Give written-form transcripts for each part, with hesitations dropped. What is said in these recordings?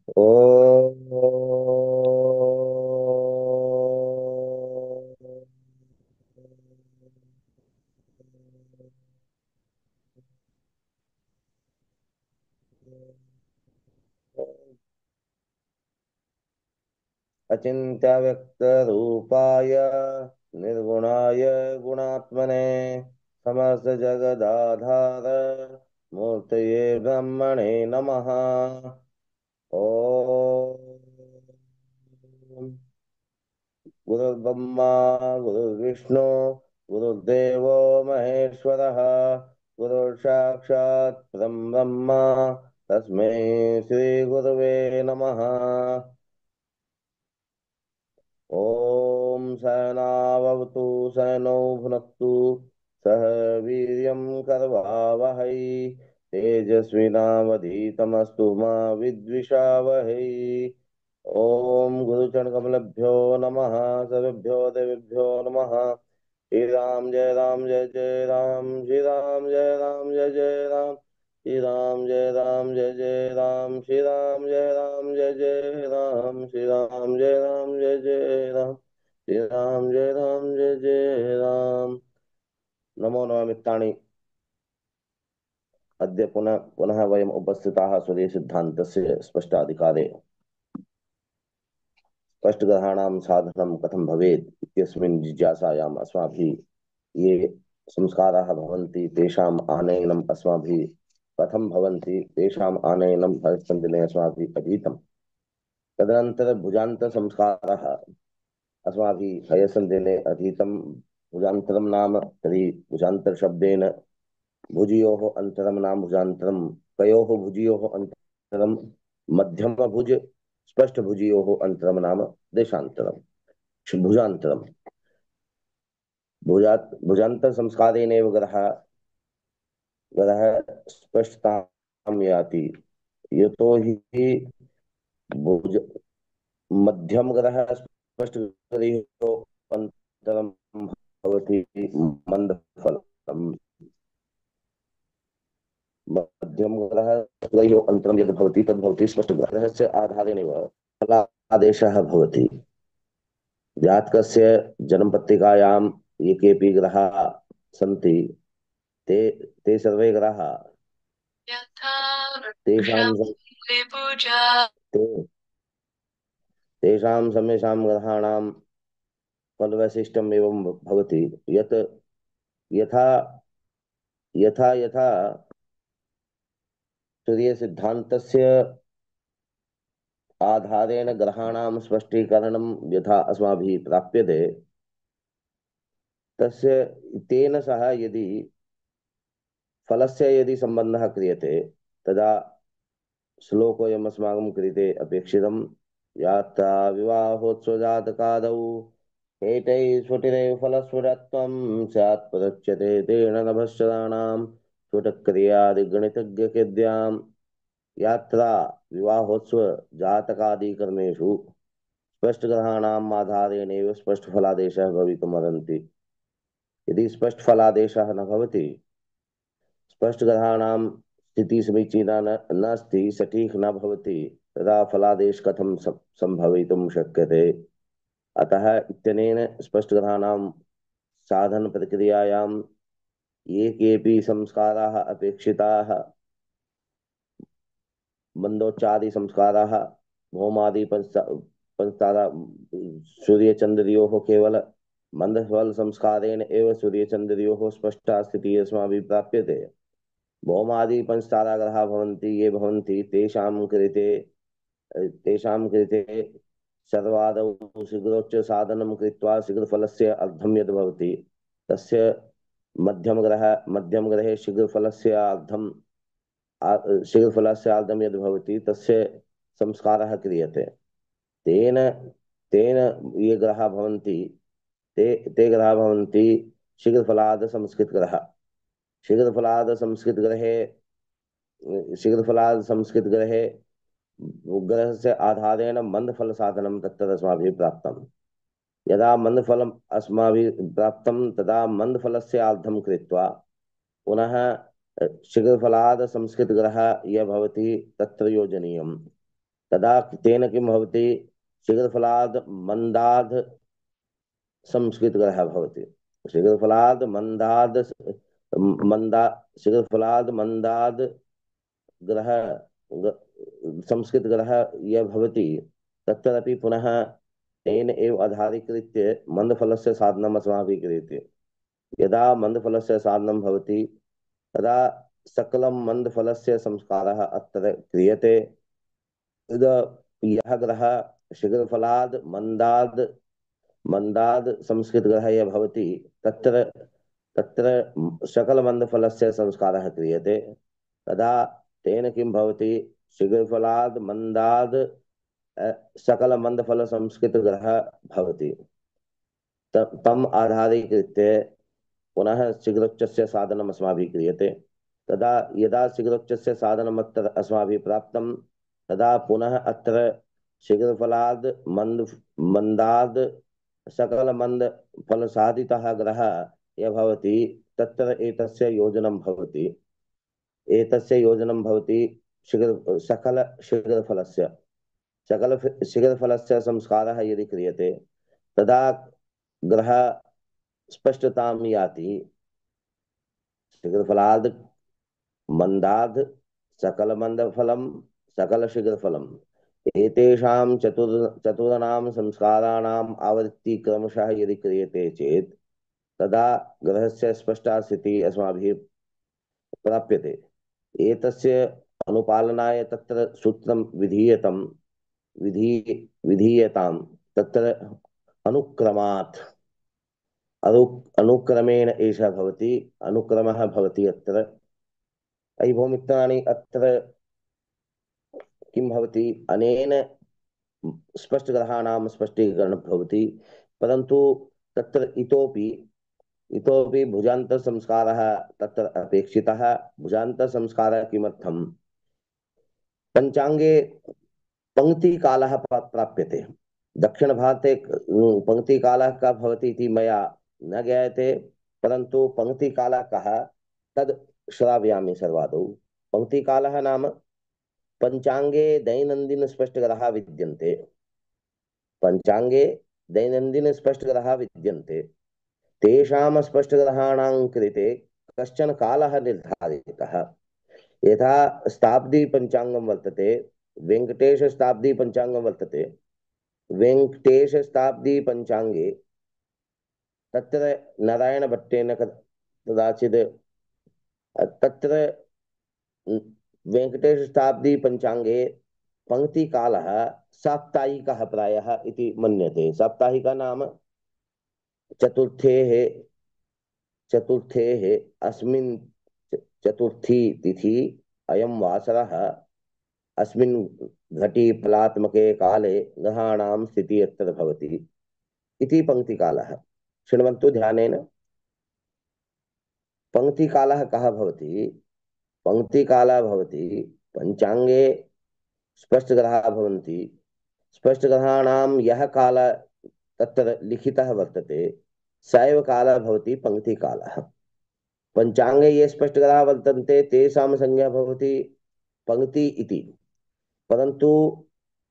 ओ अचिन्त्य व्यक्त रूपाय निर्गुणाय गुणात्मने समस्त जगदाधार मूर्तये ब्रह्मणे नमः। ओम गुरुर्ब्रह्मा गुरुर्विष्णु गुरुर्देवो महेश्वरः गुरुर्साक्षात् परं ब्रह्म तस्मै श्री गुरुवे नमः। ॐ सहनाववतु सहनौ भुनक्तु सह वीर्यं करवावहै तेजस्विनावधीतमस्तु मा विद्विषावहै। ॐ गुरुचरणकमलभ्यो नमः सर्वेभ्यो देवेभ्यो नमः। श्री राम जय राम जय जय राम श्री राम जय राम जय जय राम श्री राम जय राम जय जय राम श्री राम जय राम जय जय राम श्री राम जय राम जय जय राम श्री राम जय राम जय जय राम। नमो नमः। अद्य पुनः पुनः वयम् उपस्थिताः सूर्यसिद्धान्तस्य स्पष्टाधिकारे स्पष्टग्रहाणां साधनं कथं भवेत् इत्यस्मिन् जिज्ञासायाम् अस्माभिः ये संस्काराः भवन्ति तेषाम् आनयनम् अस्माभिः कथं भवन्ति तेषाम् आनयनं हरिश्चन्द्रदिने अस्माभिः अधीतम्। तदनन्तरं भुजान्तसंस्कारः अस्माभिः हयसन्धिने अधीतं। भुजान्तरं नाम तर्हि भुजान्तरशब्देन भुजयोः अन्तरं नाम भुजान्तरं कयोः भुजयोः अन्तरं मध्यमभुज स्पष्टभुजयोः अन्तरं नाम देशान्तरं भुजान्तरं। भुजान्तरसंस्कारेणैव गरः स्पष्टतां याति। यतो हि भुज मध्यम गरः स्पष्टगरयोः अन्तरं भवति मन्दफलम्। मध्यमग्रहः द्वयोः अन्तरं यद् भवति तद् भवति स्पष्टग्रहस्य आधारेणैव फलादेशः भवति। जातकस्य जन्मपत्रिकायां ये केऽपि ग्रहाः सन्ति ते ते सर्वे ग्रहाः तेषां ते तेषां समेषां ग्रहाणां फलवैशिष्ट्यम् एवं भवति यत् यथा यथा यथा सूर्यसिद्धान्तस्य आधारेण ग्रहाणां स्पष्टीकरणं यथा अस्माभिः प्राप्यते तस्य तेन सह यदि फलस्य यदि सम्बन्धः क्रियते तदा श्लोकोऽयम् अस्माकं कृते अपेक्षितं। यात्रा विवाहोत्सवजातकादौ एतैः स्फुटिरैः फलस्फुटत्वं स्यात् प्रदच्यते तेन नभश्चराणां स्फुटक्रियादिगणितज्ञकेद्यां। यात्रा विवाहोत्सव जातकादि कर्मेषु स्पष्टग्रहाणाम् आधारेणैव स्पष्टफलादेशः भवितुमर्हन्ति। यदि स्पष्टफलादेशः न भवति स्पष्टग्रहाणां स्थितिः समीचीना नास्ति सटीक् न भवति तदा फलादेश कथं सम्भवितुं शक्यते। अतः इत्यनेन स्पष्टग्रहाणां साधनप्रक्रियायां ये केऽपि संस्काराः अपेक्षिताः मन्दोच्चादि संस्काराः भौमादि पंचतारा सूर्यचन्द्रयोः केवल मन्दफल संस्कारेण एव सूर्यचन्द्रयोः स्पष्टा स्थितिः अस्माभिः प्राप्यते। भौमादि पंचताराग्रहाः भवन्ति ये भवन्ति तेषां कृते सर्वादौ शीघ्रोच्च साधनं कृत्वा शीघ्रफलस्य अर्धं यद् भवति तस्य मध्यमग्रहे शीघ्रफलस्य अर्धं यद् भवति तस्य संस्कारः क्रियते। तेन तेन ये ग्रहाः भवन्ति ते ग्रहाः भवन्ति शीघ्रफलाद संस्कृतग्रहः। शीघ्रफलाद संस्कृतग्रहे शीघ्रफलाद संस्कृतग्रहे ग्रहस्य आधारेण मन्दफलसाधनं तत्र अस्माभिः प्राप्तं। यदा मन्दफलम् अस्माभिः प्राप्तं तदा मन्दफलस्य आर्धं कृत्वा पुनः शीघ्रफलाद संस्कृतग्रहः यः भवति तत्र योजनीयम्। तदा तेन किं भवति? शीघ्रफलाद् मन्दाद् संस्कृतग्रहः भवति। शीघ्रफलाद् मन्दाद् मन्दा शीघ्रफलाद् मन्दाद् ग्रह संस्कृतग्रह यः भवति, तत्रापि पुनः तेन एव आधारीकृत्य मन्दफलस्य साधनम् अस्माभिः क्रियते। यदा मन्दफलस्य साधनं भवति तदा सकलं मन्दफलस्य संस्कारः अत्र क्रियते। यदा यः ग्रहः शीघ्रफलाद् मन्दाद् मन्दाद् संस्कृतग्रहः यः भवति, तत्र तत्र सकलमन्दफलस्य संस्कारः क्रियते। तदा तेन किं भवति? शीघ्रफलाद् मन्दाद् सकलमन्दफलसंस्कृतग्रहः भवति। तम् आधारीकृत्य पुनः शीघ्रोच्चस्य साधनम् अस्माभिः क्रियते। तदा यदा शीघ्रोच्चस्य साधनम् अत्र अस्माभिः प्राप्तं, तदा पुनः अत्र शीघ्रफलाद् मन्दाद् सकलमन्दफलसाधितः ग्रहः यः भवति, तत्र एतस्य योजनं भवति। एतस्य योजनं भवति सकलशीघ्रफलस्य शीघ्रफलस्य संस्कारः यदि क्रियते, तदा ग्रहः स्पष्टतां याति। शीघ्रफलाद् मन्दाद् सकलमन्दफलं सकलशीघ्रफलम्, एतेषां चतुर्णां संस्काराणाम् आवृत्ति क्रमशः यदि क्रियते चेत्, तदा ग्रहस्य स्पष्टा स्थितिः अस्माभिः प्राप्यते। एतस्य अनुपालनाय तत्र सूत्रं विधीयतां। तत्र अनुक्रमात् अनुक्रमेण एषः भवति, अनुक्रमः भवति अत्र। अयि भौमित्राणि, अत्र किं भवति? अनेन स्पष्टग्रहाणां स्पष्टीकरणं भवति, परन्तु तत्र इतोपि भुजान्तसंस्कारः तत्र अपेक्षितः। भुजान्तसंस्कारः किमर्थं? पञ्चाङ्गे पङ्क्तिकालः प्राप्यते। दक्षिणभारते पङ्क्तिकालः कः भवति इति मया न ज्ञायते, परन्तु पङ्क्तिकालः कः तद् श्रावयामि सर्वादौ। पङ्क्तिकालः नाम पञ्चाङ्गे दैनन्दिनस्पष्टग्रहाः विद्यन्ते। पञ्चाङ्गे दैनन्दिनस्पष्टग्रहाः विद्यन्ते। तेषां स्पष्टग्रहाणां कृते कश्चन कालः निर्धारितः। यथा शताब्दी पञ्चाङ्गं वर्तते, वेङ्कटेशशताब्दी पञ्चाङ्गं वर्तते। वेङ्कटेशशताब्दी पञ्चाङ्गे तत्र नारायणभट्टेन कदाचित् तत्र वेङ्कटेशशताब्दी पञ्चाङ्गे पङ्क्तिकालः साप्ताहिकः प्रायः इति मन्यते। साप्ताहिकः नाम चतुर्थेः चतुर्थेः अस्मिन् चतुर्थी तिथि अयं वासरः अस्मिन् घटीफलात्मके काले ग्रहाणां स्थितिः अत्र भवति इति पङ्क्तिकालः। शृण्वन्तु ध्यानेन। पङ्क्तिकालः कः भवति? पङ्क्तिकालः भवति पञ्चाङ्गे स्पष्टग्रहाः भवन्ति। स्पष्टग्रहाणां यः कालः तत्र लिखितः वर्तते, स एव कालः भवति पङ्क्तिकालः। पञ्चाङ्गे ये स्पष्टग्रहाः वर्तन्ते तेषां संज्ञा भवति पङ्क्ति इति। परन्तु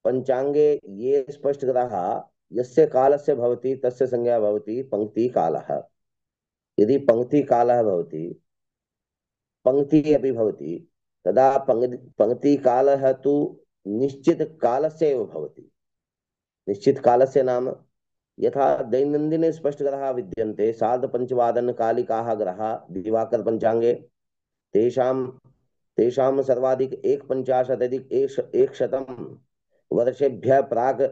पञ्चाङ्गे ये स्पष्टग्रहाः यस्य कालस्य भवति तस्य संज्ञा भवति पङ्क्तिकालः। यदि पङ्क्तिकालः भवति, पङ्क्तिः अपि भवति, तदा पङ्क्तिकालः तु निश्चितकालस्य एव भवति। निश्चितकालस्य नाम यथा दैनन्दिने स्पष्टग्रहाः विद्यन्ते, सार्धपञ्चवादनकालिकाः ग्रहाः दिवाकरपञ्चाङ्गे, तेषां तेषां सर्वाधिक 150 वर्षेभ्यः प्राक्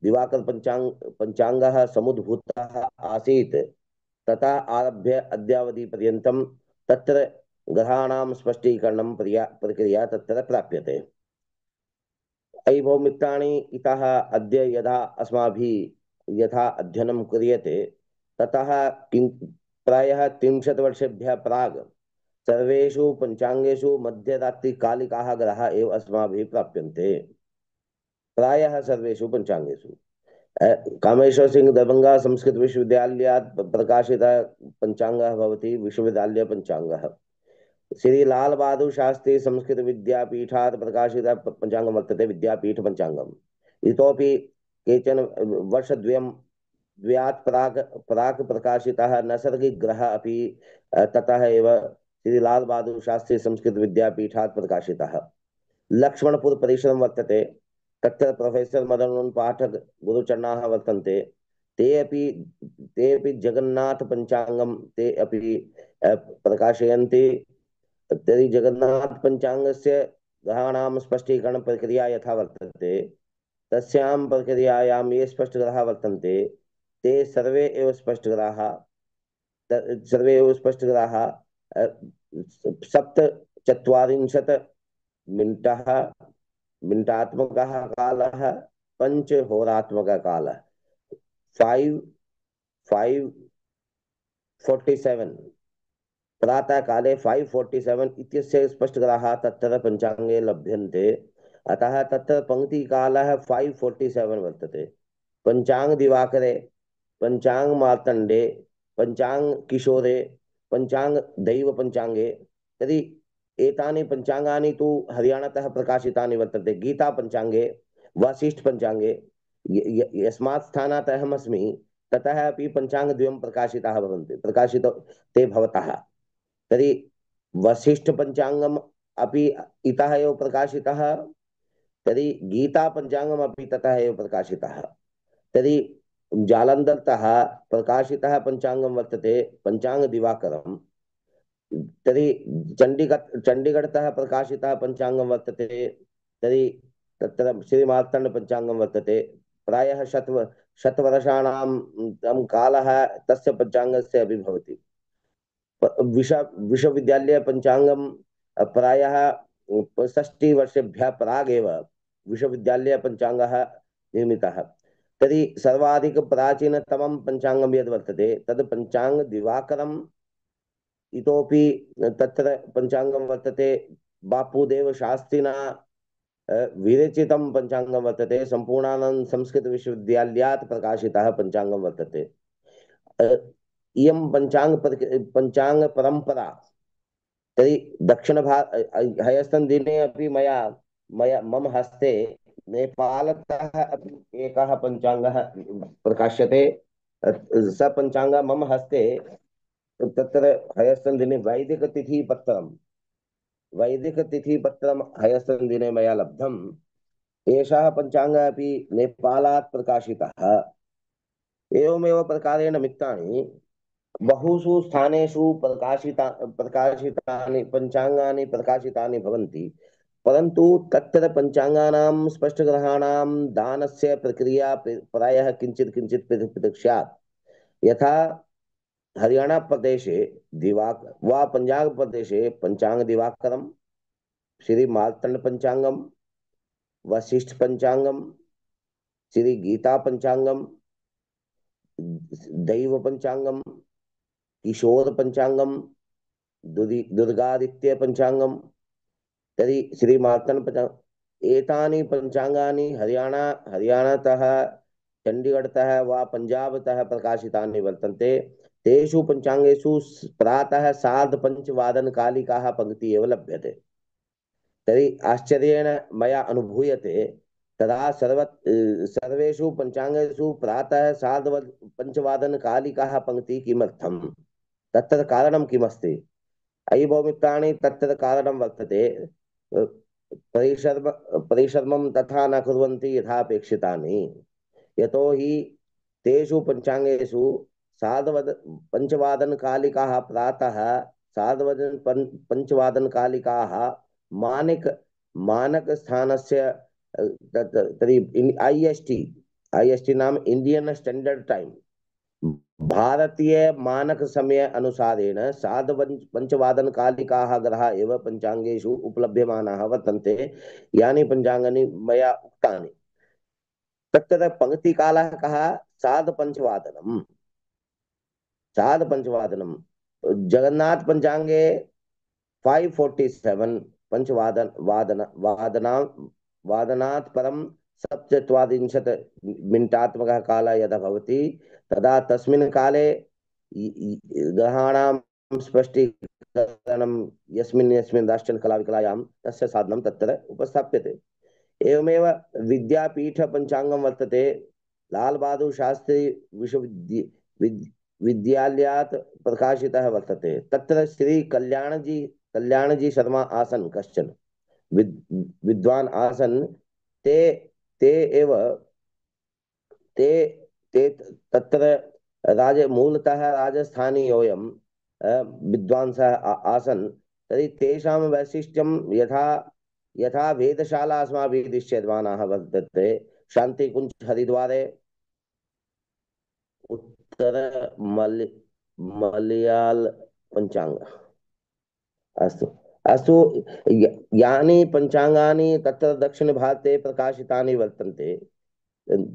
दिवाकर पञ्चाङ्गः समुद्भूतः आसीत्। ततः आरभ्य अद्यावधि पर्यन्तं तत्र ग्रहाणां स्पष्टीकरणं प्रक्रिया तत्र प्राप्यते। अयि भो मित्राणि, इतः अद्य यथा अध्ययनं क्रियते, ततः प्रायः 30 वर्षेभ्यः प्राग् सर्वेषु पञ्चाङ्गेषु मध्यरात्रिकालिकाः ग्रहाः एव अस्माभिः प्राप्यन्ते। प्रायः सर्वेषु पञ्चाङ्गेषु। कामेश्वर सिंह दरभंगा संस्कृत विश्वविद्यालयात् प्रकाशितः पञ्चाङ्गः भवति विश्वविद्यालय पञ्चाङ्गः। श्री लाल बहादुर शास्त्री संस्कृत विद्यापीठात् प्रकाशितः पञ्चाङ्गं वर्तते, विद्यापीठ पञ्चाङ्गम्। इतोपि केचन वर्षद्वयं द्वयात् प्राक् प्राक् प्रकाशितः नैसर्गिकग्रहः अपि ततः एव श्री लाल बहादुर शास्त्री संस्कृत विद्यापीठात् प्रकाशितः। लक्ष्मणपुर परिसरं वर्तते, तत्र प्रोफेसर मदन मोहन पाठक गुरुचरणाः वर्तन्ते। ते अपि ते अपि जगन्नाथ पञ्चाङ्गं ते अपि प्रकाशयन्ति। तर्हि जगन्नाथ पञ्चाङ्गस्य ग्रहाणां स्पष्टीकरण प्रक्रिया यथा वर्तते, तस्यां प्रक्रियायां ये स्पष्टग्रहाः वर्तन्ते ते सर्वे एव स्पष्टग्रहाः सप्तचत्वारिंशत् मिनिटः मिनिटात्मकः कालः, पञ्चहोरात्मकः कालः, 5:47 प्रातः काले 5:47 इत्यस्य स्पष्टग्रहाः तत्र पञ्चाङ्गे लभ्यन्ते। अतः तत्र पङ्क्तिकालः 5:47 वर्तते। पञ्चाङ्ग दिवाकरे, पञ्चाङ्ग मार्तण्डे, पञ्चाङ्ग किशोरे, पञ्चाङ्ग दैव पञ्चाङ्गे। तर्हि एतानि पञ्चाङ्गानि तु हरियाणातः प्रकाशितानि वर्तन्ते। गीता पञ्चाङ्गे, वासिष्ठ पञ्चाङ्गे, यस्मात् स्थानात् अहमस्मि ततः अपि पञ्चाङ्गद्वयं प्रकाशिताः भवन्ति, प्रकाशित ते भवतः। तर्हि वसिष्ठ पंचांगम अपि इतः एव प्रकाशितः, तर्हि गीता पंचांगम अपि ततः एव प्रकाशितः। तर्हि जालन्धरतः प्रकाशितः पंचांगम वर्तते पंचांग दिवाकरम्। तर्हि चण्डीगढतः प्रकाशितः पंचांगम वर्तते, तर्हि तत्र श्रीमार्तण्ड पंचांगम वर्तते। प्रायः शतवर्षाणां कालः तस्य पंचांगस्य अपि भवति। विश्वविद्यालय पंचांगम प्रायः 65 वर्षेभ्यः प्रागेव विश्वविद्यालय पंचांगः निर्मितः। तर्हि सर्वाधिक प्राचीनतमं पंचांगं यद् वर्तते तद् पंचांग दिवाकरम्। इतोपि तत्र पंचांगं वर्तते बापूदेव शास्त्रिणा विरचितं पंचांगं वर्तते, सम्पूर्णानन्द संस्कृत विश्वविद्यालयात् प्रकाशितः पंचांगं वर्तते। इयं पंचांग परंपरा तर्हि ह्यस्तन दिने अपि मया मया मम हस्ते नेपालतः अपि एकः पञ्चाङ्गः प्रकाश्यते। स पञ्चाङ्गः मम हस्ते, तत्र ह्यस्तन दिने वैदिकतिथिपत्रं ह्यस्तन दिने मया लब्धम्। एषः पञ्चाङ्गः अपि नेपालात् प्रकाशितः। एवमेव प्रकारेण मित्तानि बहुषु स्थानेषु प्रकाशितानि पञ्चाङ्गानि प्रकाशितानि भवन्ति, परन्तु तत्र पञ्चाङ्गानां स्पष्टग्रहाणां दानस्य प्रक्रिया प्रायः किञ्चित् किञ्चित् पृथक् पृथक् स्यात्। यथा हरियाणा प्रदेशे दिवाक वा पञ्जाब प्रदेशे पञ्चाङ्ग दिवाकरं, श्री मार्तण्ड पञ्चाङ्गं, वसिष्ठ पञ्चाङ्गं, श्री गीता पञ्चाङ्गं, दैव पञ्चाङ्गं, किशोर पञ्चाङ्गं, दुर्गादित्य पञ्चाङ्गं, तर्हि श्रीमार्तण्ड पञ्चाङ्गम्। एतानि पञ्चाङ्गानि हरियाणातः, चण्डीगढतः वा पञ्जाबतः प्रकाशितानि वर्तन्ते। तेषु पञ्चाङ्गेषु प्रातः 5:30 पङ्क्तिः एव लभ्यते। तर्हि आश्चर्येण मया अनुभूयते तदा सर्वेषु पञ्चाङ्गेषु प्रातः 5:30 पङ्क्तिः किमर्थम्, तत्र कारणं किमस्ति? अयि भौमित्राणि, तत्र कारणं वर्तते परिश्रम परिश्रमं तथा न कुर्वन्ति यथा अपेक्षितानि। यतोहि तेषु पञ्चाङ्गेषु पञ्चवादनकालिकाः प्रातः, पञ्चवादनकालिकाः मानकस्थानस्य तर्हि IST नाम इण्डियन् स्टैण्डर्ड् टैम्, भारतीय मानक समय अनुसारेण पञ्चवादनकालिकाः ग्रहाः एव पञ्चाङ्गेषु उपलभ्यमानाः वर्तन्ते, यानि पञ्चाङ्गानि मया उक्तानि। तत्र पङ्क्तिकालः कः? सार्धपञ्चवादनम्। जगन्नाथ पञ्चाङ्गे 5:47 वादनात् परं 47 मिनिटात्मकः कालः यदा भवति, तदा तस्मिन् काले ग्रहाणां स्पष्टीकरणं यस्मिन् यस्मिन् दार्शनिककलाविकलायां तस्य साधनं तत्र उपस्थाप्यते। एवमेव विद्यापीठपञ्चाङ्गं वर्तते। लाल बहादुर शास्त्री विश्वविद्यालयात् प्रकाशितः वर्तते। तत्र श्री कल्याणजी शर्मा आसन्, कश्चन विद्वान् आसन्। ते ते एव ते ते तत्र मूलतः राजस्थानीयोऽयं विद्वांसः आसन्। तर्हि तेषां वैशिष्ट्यं यथा यथा वेदशाला अस्माभिः दृश्यमानाः वर्तते शान्तिकुञ्ज हरिद्वारे, उत्तर मलयाल पञ्चाङ्ग। अस्तु अस्तु। यानि पञ्चाङ्गानि तत्र दक्षिणभारते प्रकाशितानि वर्तन्ते,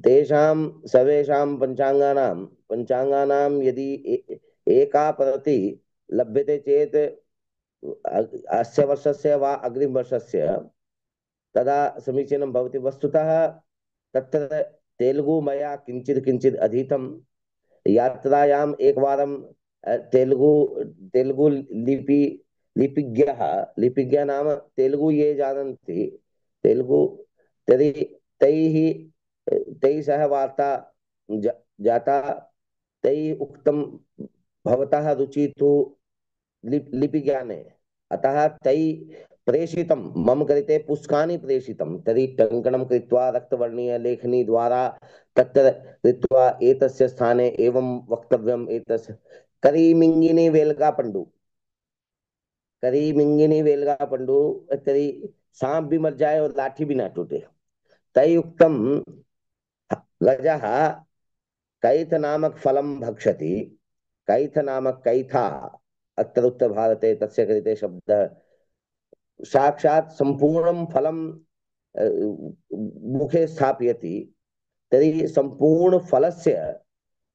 तेषां सर्वेषां पञ्चाङ्गानां यदि एका प्रति लभ्यते चेत् अस्य वर्षस्य वा अग्रिमवर्षस्य, तदा समीचीनं भवति। वस्तुतः तत्र तेलुगु मया किञ्चित् किञ्चित् अधीतं। यात्रायाम् एकवारं तेलुगु तेलुगु लिपिज्ञः लिपिज्ञः नाम तेलुगु ये जानन्ति तेलुगु, तर्हि तैः तैः सह वार्ता जाता। तैः उक्तं भवतः रुचिः तु लिपिज्ञाने, अतः तैः प्रेषितं मम कृते पुस्तकानि प्रेषितं। तर्हि टङ्कणं कृत्वा रक्तवर्णीय लेखनी द्वारा तत्र कृत्वा एतस्य स्थाने एवं वक्तव्यम्। एतस्य करीमिङ्गिनी वेल्गापण्डु, करीमिङ्गिनी वेल्गापण्डु। तर्हि सांप भी मर जाए और लाठी भी ना टूटे। तैः उक्तं गजः कैथ नामक फलं भक्षति। कैथ नामक कैथा अत्र उत्तरभारते तस्य कृते शब्दः। साक्षात् सम्पूर्णं फलं मुखे स्थापयति। तर्हि सम्पूर्णफलस्य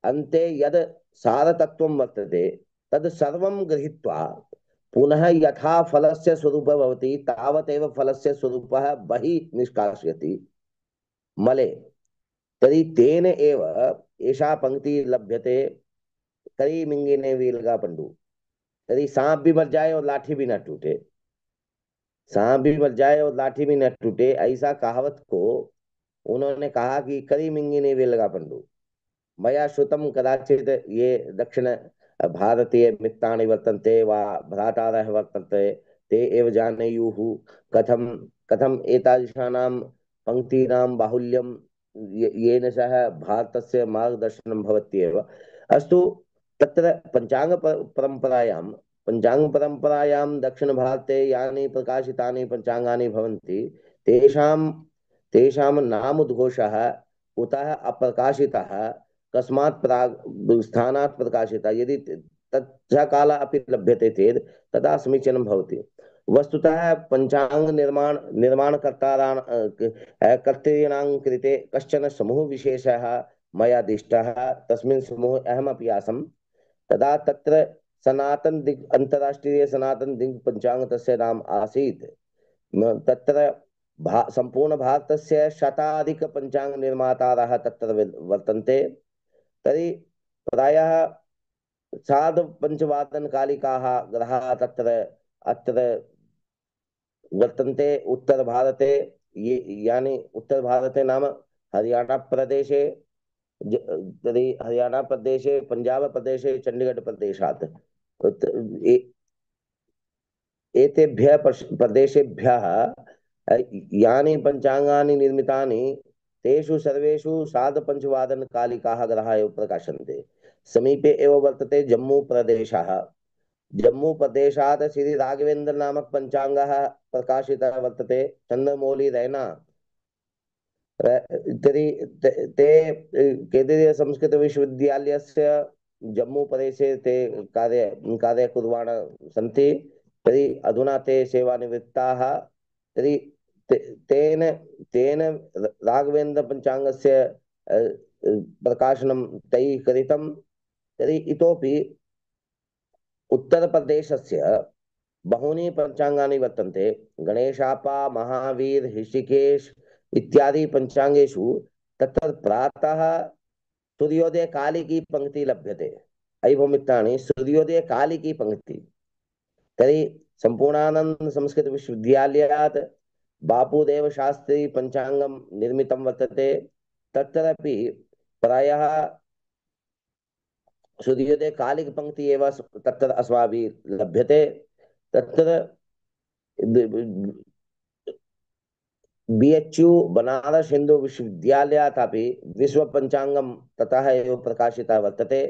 अन्ते यद् सारतत्त्वं वर्तते तद् सर्वं गृहीत्वा पुनः यथा फलस्य स्वरूपः भवति तावदेव फलस्य स्वरूपः बहिः निष्कासयति मले। तर्हि तेन एव एषा पंक्ति लभ्यते, करीमिंगिने वीलगा पंडु। तर्हि सांप भी मर जाए और लाठी भी ना टूटे, सांप भी मर जाए और लाठी भी न टूटे, ऐसा कहावत को उन्होंने कहा कि करीमिंगिनी वेलगा पंडु। मया श्रुतं कदाचित् ये दक्षिण भारतीय मित्राणि वर्तन्ते वा भ्रातारः वर्तन्ते ते एव जानेयुः कथं कथम् एतादृशानां पङ्क्तीनां बाहुल्यं येन सह भारतस्य मार्गदर्शनं भवत्येव। अस्तु, तत्र पञ्चाङ्गपरम्परायां दक्षिणभारते यानि प्रकाशितानि पञ्चाङ्गानि भवन्ति तेषां तेषां नामोद्घोषः कुतः अप्रकाशितः, कस्मात् प्राग् स्थानात् प्रकाशितः, यदि तच्च कालः अपि लभ्यते चेत् तदा समीचीनं भवति। वस्तुतः पञ्चाङ्ग निर्माणकर्तारां कर्तॄणां कृते कश्चन समूहविशेषः मया दिष्टः। तस्मिन् समूहे अहमपि आसम्। तदा तत्र सनातन दिग् अन्तर्राष्ट्रीय सनातन दिग् पञ्चाङ्ग तस्य नाम आसीत्। तत्र सम्पूर्ण भारतस्य शताधिक पञ्चाङ्ग निर्मातारः तत्र वर्तन्ते। तर्हि प्रायः सार्धपञ्चवादनकालिकाः ग्रहाः तत्र अत्र वर्तन्ते उत्तरभारते। ये यानि उत्तरभारते नाम हरियाणा प्रदेशे, तर्हि हरियाणा प्रदेशे, पंजाब प्रदेशे, चंडीगढ़ प्रदेशात् एतेभ्यः प्रदेशेभ्यः यानि पञ्चाङ्गानि निर्मितानि तेषु सर्वेषु सार्धपञ्चवादनकालिकाः ग्रहाः एव प्रकाशन्ते। समीपे एव वर्तते जम्मूप्रदेशः। जम्मूप्रदेशात् श्री राघवेन्द्र नामक पञ्चाङ्गः प्रकाशितः वर्तते, चन्द्रमौळि रैना। तर्हि ते केन्द्रीय संस्कृत विश्वविद्यालयस्य जम्मूप्रदेशे ते कार्य कुर्वाण सन्ति। तर्हि अधुना ते सेवानिवृत्ताः। तर्हि तेन तेन राघवेन्द्र पञ्चाङ्गस्य प्रकाशनं तैः कृतं। तर्हि इतोपि उत्तरप्रदेशस्य बहूनि पञ्चाङ्गानि वर्तन्ते। गणेशापा, महावीर, ऋषिकेश इत्यादि पञ्चाङ्गेषु तत्र प्रातः सूर्योदय काले की पंक्ति लभ्यते। अयि भो मित्राणि, सूर्योदय काले की पंक्ति तर्हि सम्पूर्णानन्द संस्कृत विश्वविद्यालयात् बापूदेव शास्त्री पञ्चाङ्गं निर्मितं वर्तते। तत्रापि प्रायः सूर्योदय कालिक पंक्ति एव तत्र अस्माभिः लभ्यते। तत्र BHU बनारस हिंदू विश्वविद्यालयात् विश्व पंचांगम ततः एव प्रकाशितः वर्तते।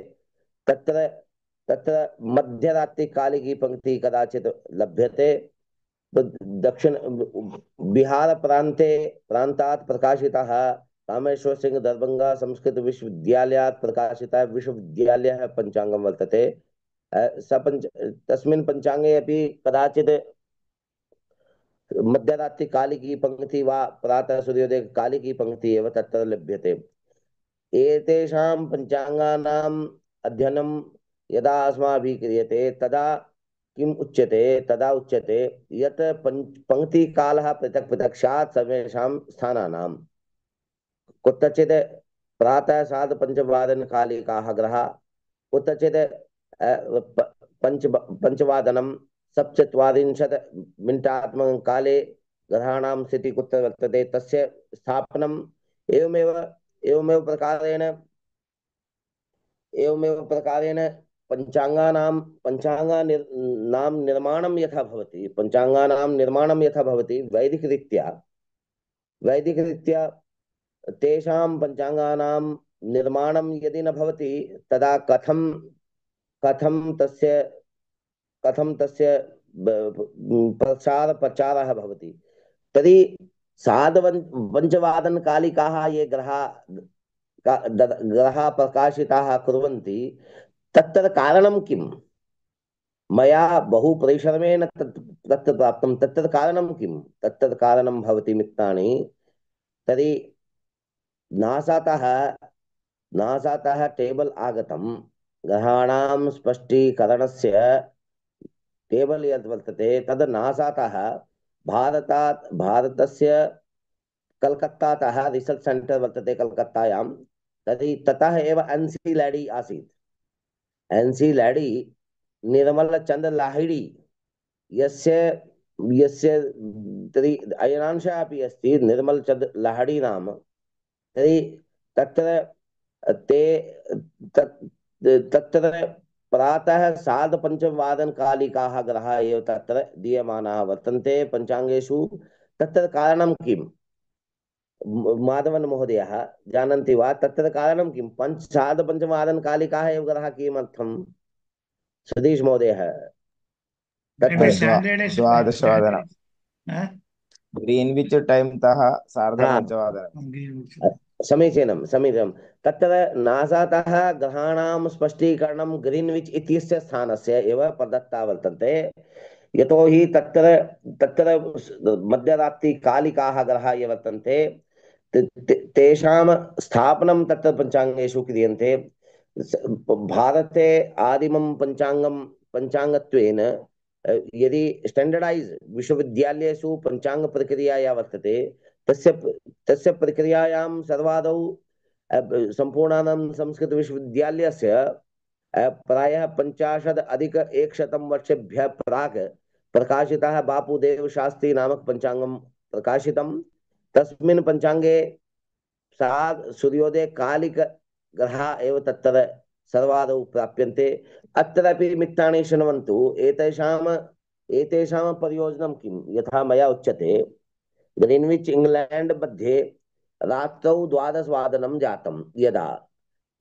तत्र तत्र मध्यरात्रिकाले की पंक्ति कदाचित् लभ्यते। दक्षिण बिहार प्रांतात् प्रकाशितः रामेश्वर सिंह दरभंगा संस्कृत विश्वविद्यालयात् प्रकाशितः विश्वविद्यालयः पंचांगम वर्तते। सपञ्च तस्मिन् पंचांगे अपि कदाचित् मध्यरात्रि काले की पंक्ति वा प्रातः सूर्योदय काले की पंक्ति एव तत्र लभ्यते। एतेषां पञ्चाङ्गानाम् अध्ययनं यदा अस्माभिः क्रियते तदा किम् उच्यते, तदा उच्यते यत् पङ्क्तिकालः पृथक् पृथक् स्यात् सर्वेषां स्थानानां। कुत्रचित् प्रातः सार्धपञ्चवादनकालिकाः ग्रहाः, कुत्रचित् पञ्चवादनं सप्तचत्वारिंशत् मिनिटात्मकं काले ग्रहाणां स्थितिः कुत्र वर्तते तस्य स्थापनम् एवमेव एवमेव प्रकारेण एवमेव प्रकारेण पञ्चाङ्गानां पञ्चाङ्गानां निर्माणं यथा भवति, पञ्चाङ्गानां निर्माणं यथा भवति वैदिकरीत्या तेषां पञ्चाङ्गानां निर्माणं यदि न भवति तदा कथं कथं तस्य कथं तस्य प्रचारः भवति। तर्हि सार्धपञ्चवादनकालिकाः ये ग्रहाः प्रकाशिताः कुर्वन्ति, तत्र कारणं किम्? मया बहु परिश्रमेण तत्र प्राप्तं। तत्र कारणं किम्? तत्र कारणं भवति मित्राणि, तर्हि नासातः नासातः टेबल् आगतं ग्रहाणां स्पष्टीकरणस्य टेबल् यद् वर्तते तद् नासातः भारतस्य कलकत्तातः रिसर्च सेण्टर् वर्तते कलकत्तायां। तर्हि ततः एव NC लैडी आसीत्। NC लैडी निर्मलचन्द्र लाहिड़ी यस्य यस्य तर्हि अयनांशः अपि अस्ति निर्मलचन्द्र लाहिड़ी नाम। तर्हि तत्र ते तत्र प्रातः सार्धपञ्चवादनकालिकाः ग्रहाः एव तत्र दीयमानाः वर्तन्ते पञ्चाङ्गेषु। तत्र कारणं किम्? माधवन महोदयः जानन्ति वा तत्र कारणं किं? सार्धपञ्चवादनकालिकाः एव ग्रहाः किमर्थं? सतीश महोदयः तत्र द्वादशवादनं ग्रीन्विच् टैम् तः हा सार्धपञ्चवादनं। समीचीनं समीचीनं। तत्र नासातः ग्रहाणां स्पष्टीकरणं ग्रीन्विच् इत्यस्य स्थानस्य एव प्रदत्ता वर्तन्ते। यतोहि तत्र तत्र मध्यरात्रिकालिकाः ग्रहाः ये वर्तन्ते तेषां स्थापनं तत्र पञ्चाङ्गेषु क्रियन्ते। भारते आदिमं पञ्चाङ्गत्वेन यदि स्टैण्डर्डैस् विश्वविद्यालयेषु पञ्चाङ्गप्रक्रिया या वर्तते तस्य तस्य प्रक्रियायां सर्वादौ सम्पूर्णानन्द संस्कृत विश्वविद्यालयस्य प्रायः 50 अधिक 100 वर्षेभ्यः प्राक् प्रकाशितः बापूदेव शास्त्री नामक पञ्चाङ्गं प्रकाशितं। तस्मिन् पञ्चाङ्गे सूर्योदय कालिक ग्रहाः एव तत्र सर्वादौ प्राप्यन्ते। अत्रापि मित्राणि शृण्वन्तु, एतेषां प्रयोजनं किं? यथा मया उच्यते ग्रीन्विच इंग्लैंड मध्ये रात्रौ 12वादनं जातं। यदा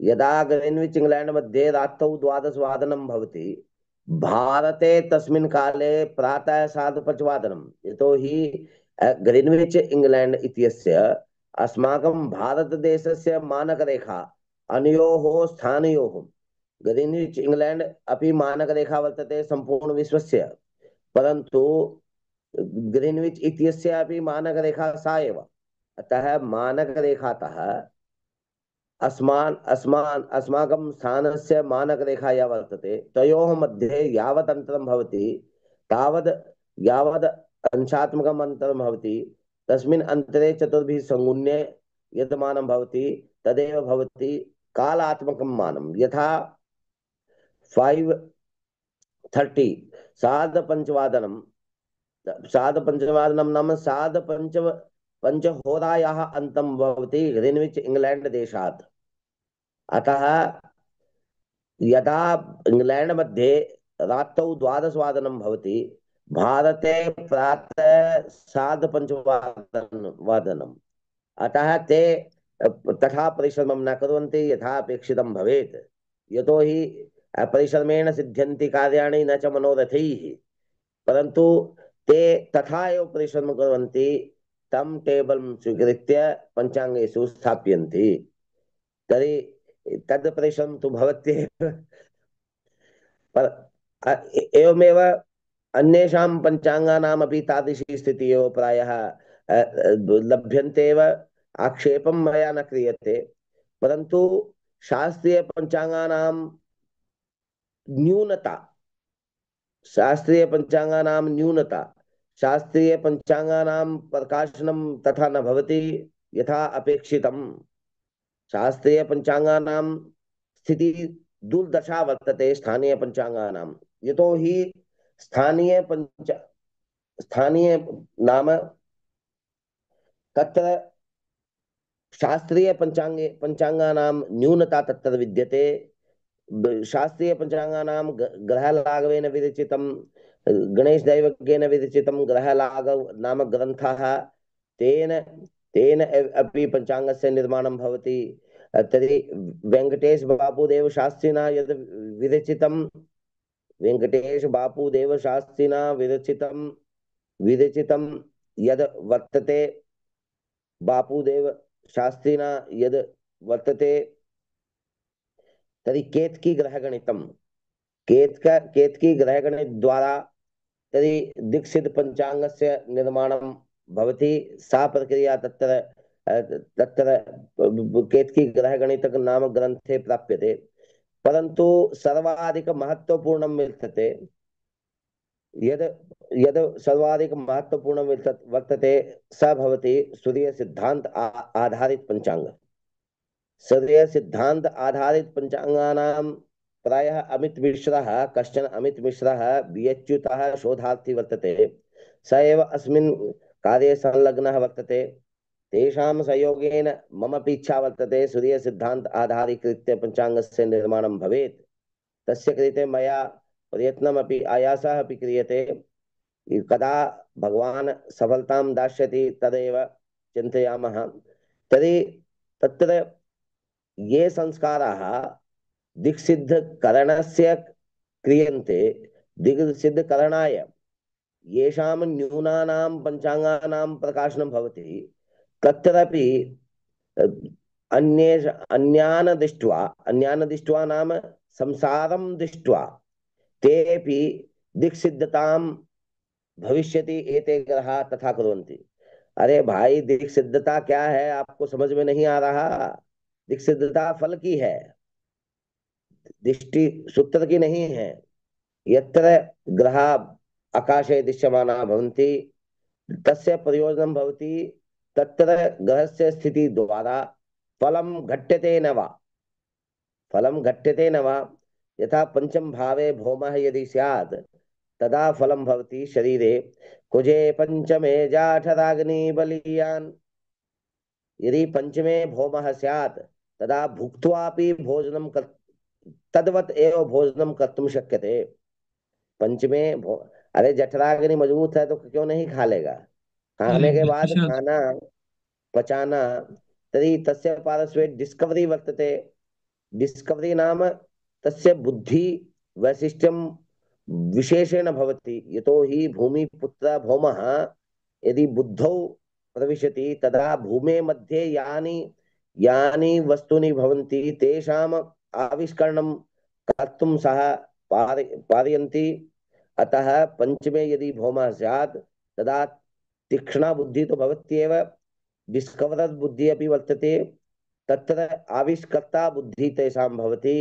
यदा ग्रीन्विच इंग्लैंड मध्ये रात्रौ 12वादनं भवति, भारते तस्मिन् काले प्रातः सार्धपञ्चवादनं। यतोहि ग्रीन्विच इंग्लैंड इत्यस्य अस्माकं भारतदेशस्य मानकरेखा अनयोः स्थानयोः ग्रीन्विच इंग्लैंड अपि मानकरेखा वर्तते सम्पूर्ण विश्वस्य, परन्तु ग्रीन्विच इत्यस्य अपि मानकरेखा सा एव। अतः मानकरेखातः अस्माकं स्थानस्य मानकरेखा या वर्तते तयोः मध्ये यावत् अन्तरं भवति तावद् यावद् अंशात्मकम् अन्तरं भवति तस्मिन् अन्तरे चतुर्भिः सङ्गुण्य यत् मानं भवति तदेव भवति कालात्मकं मानं। यथा 5:30 सार्धपञ्चवादनं सार्धपञ्चवादनं नाम पञ्चहोरायाः अन्तं भवति ग्रीन्विच इंग्लैंड देशात्। अतः यदा इंग्लैंड मध्ये रात्रौ 12वादनं भवति, भारते प्रातः सार्धपञ्चवादनम्। अतः ते तथा परिश्रमं न कुर्वन्ति यथा अपेक्षितं भवेत्। यतोहि परिश्रमेण सिद्ध्यन्ति कार्याणि न च मनोरथैः। परन्तु ते तथा एव परिश्रमं कुर्वन्ति, तं टेबल स्वीकृत्य पञ्चाङ्गेषु स्थापयन्ति। तर्हि तद् परिश्रमं तु भवत्येव। पर एवमेव अन्येषां पञ्चाङ्गानामपि तादृशी स्थितिः एव प्रायः लभ्यन्ते एव। आक्षेपं मया न क्रियते, परन्तु शास्त्रीयपञ्चाङ्गानां न्यूनता शास्त्रीयपञ्चाङ्गानां न्यूनता शास्त्रीयपञ्चाङ्गानां प्रकाशनं तथा न भवति यथा अपेक्षितम्। शास्त्रीयपञ्चाङ्गानां स्थितिः दुर्दशा वर्तते स्थानीयपञ्चाङ्गानां। यतोहि स्थानीय नाम तत्र पञ्चाङ्गानां न्यूनता तत्र विद्यते। शास्त्रीयपञ्चाङ्गानां ग्रहलाघवेन विरचितं, गणेशदैवज्ञेन विरचितं ग्रहलाघव नाम ग्रन्थः, तेन तेन अपि पञ्चाङ्गस्य निर्माणं भवति। तर्हि वेङ्कटेश बाबूदेव शास्त्रिणा यद् विरचितं वेङ्कटेश बापूदेव शास्त्रिणा विरचितं यद् वर्तते, बापूदेव शास्त्रिणा यद् वर्तते, तर्हि केतकी ग्रहगणितं केतकी गृहगणित द्वारा तर्हि दीक्षित पंचांगस्य निर्माणं भवति। सा प्रक्रिया तत्र तत्र केतकी गृहगणित नाम ग्रन्थे प्राप्यते। परन्तु सर्वाधिक महत्वपूर्णं वर्तते यद् यद् सर्वाधिक महत्वपूर्णं वर्तते स भवति सूर्यसिद्धान्त आधारित पंचांग। सूर्यसिद्धान्त आधारित पंचांगानां प्रायः कश्चन अमित मिश्रः बीएच्युतः शोधार्थी वर्तते। स एव अस्मिन् कार्ये संलग्नः वर्तते। तेषां सहयोगेन ममपि इच्छा वर्तते सूर्यसिद्धान्त आधारीकृत्य पञ्चाङ्गस्य निर्माणं भवेत्। तस्य कृते मया प्रयत्नमपि आयासः अपि क्रियते। कदा भगवान् सफलतां दास्यति तदेव चिन्तयामः। तर्हि तत्र ये संस्काराः दिक्सिद्धकरणस्य क्रियन्ते, दिक्सिद्धकरणाय येषां न्यूनानां पञ्चाङ्गानां प्रकाशनं भवति, तत्रापि अन्यान् दृष्ट्वा नाम संसारं दृष्ट्वा तेपि दिक्सिद्धतां भविष्यति एते ग्रहाः तथा कुर्वन्ति। अरे भाई, दिक्सिद्धता क्या है आपको समझ में नहीं आ रहा? दिक्सिद्धता फल की है, दृष्टि सूत्र की नहीं है। यत्र ग्रहाः आकाशे दृश्यमानाः भवन्ति तस्य प्रयोजनं भवति तत्र ग्रहस्य स्थिति द्वारा फलं घट्यते न वा यथा पंचम भावे भौमः यदि स्यात् तदा फलं भवति शरीरे। कुजे पंचमे जाठराग्नि बलीयान्, यदि पंचमे भौमः स्यात् तदा भुक्त्वापि भोजनं तद्वत् एव भोजनं कर्तुं शक्यते। पंचमे अरे जठराग्नि मजबूत है तो क्यों नहीं खा लेगा? खाने के बाद खाना पचाना। तर्हि तस्य पार्श्वे डिस्कवरी वर्तते। डिस्कवरी नाम तस्य बुद्धि वैशिष्ट्यं विशेषेण भवति। यतोहि भूमिपुत्र भौमः यदि बुद्धौ प्रविशति तदा भूमे मध्ये यानि यानि वस्तूनि भवन्ति तेषाम् आविष्करणं कर्तुं सः पारयन्ति। अतः पंचमे यदि भौमः स्यात् तदा तीक्ष्णा बुद्धि तो भवत्येव, डिस्कवरर बुद्धि अपि वर्तते। तत्र आविष्कर्ता बुद्धि तेषां भवति।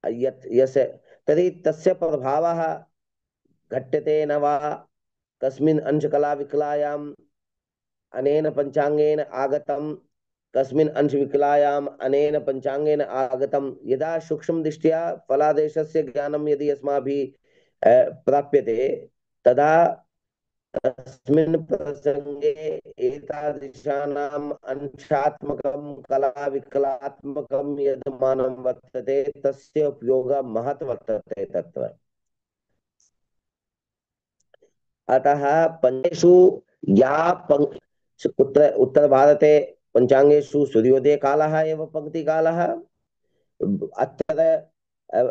यस्य तर्हि तस्य प्रभावः घट्यते न वा? कस्मिन् अंशकला विकलायाम् अनेन पञ्चाङ्गेन आगतं कस्मिन् अंशविकलायाम् अनेन पञ्चाङ्गेन आगतं यदा सूक्ष्मदृष्ट्या फलादेशस्य ज्ञानं यदि अस्माभिः प्राप्यते तदा तस्मिन् प्रसङ्गे एतादृशानाम् अंशात्मकं कलाविकलात्मकं यद् मानं वर्तते तस्य उपयोगः महत् वर्तते तत्र। अतः पञ्चेषु या उत्तर भारते पञ्चाङ्गेषु सूर्योदय कालः एव पङ्क्तिकालः। अत्र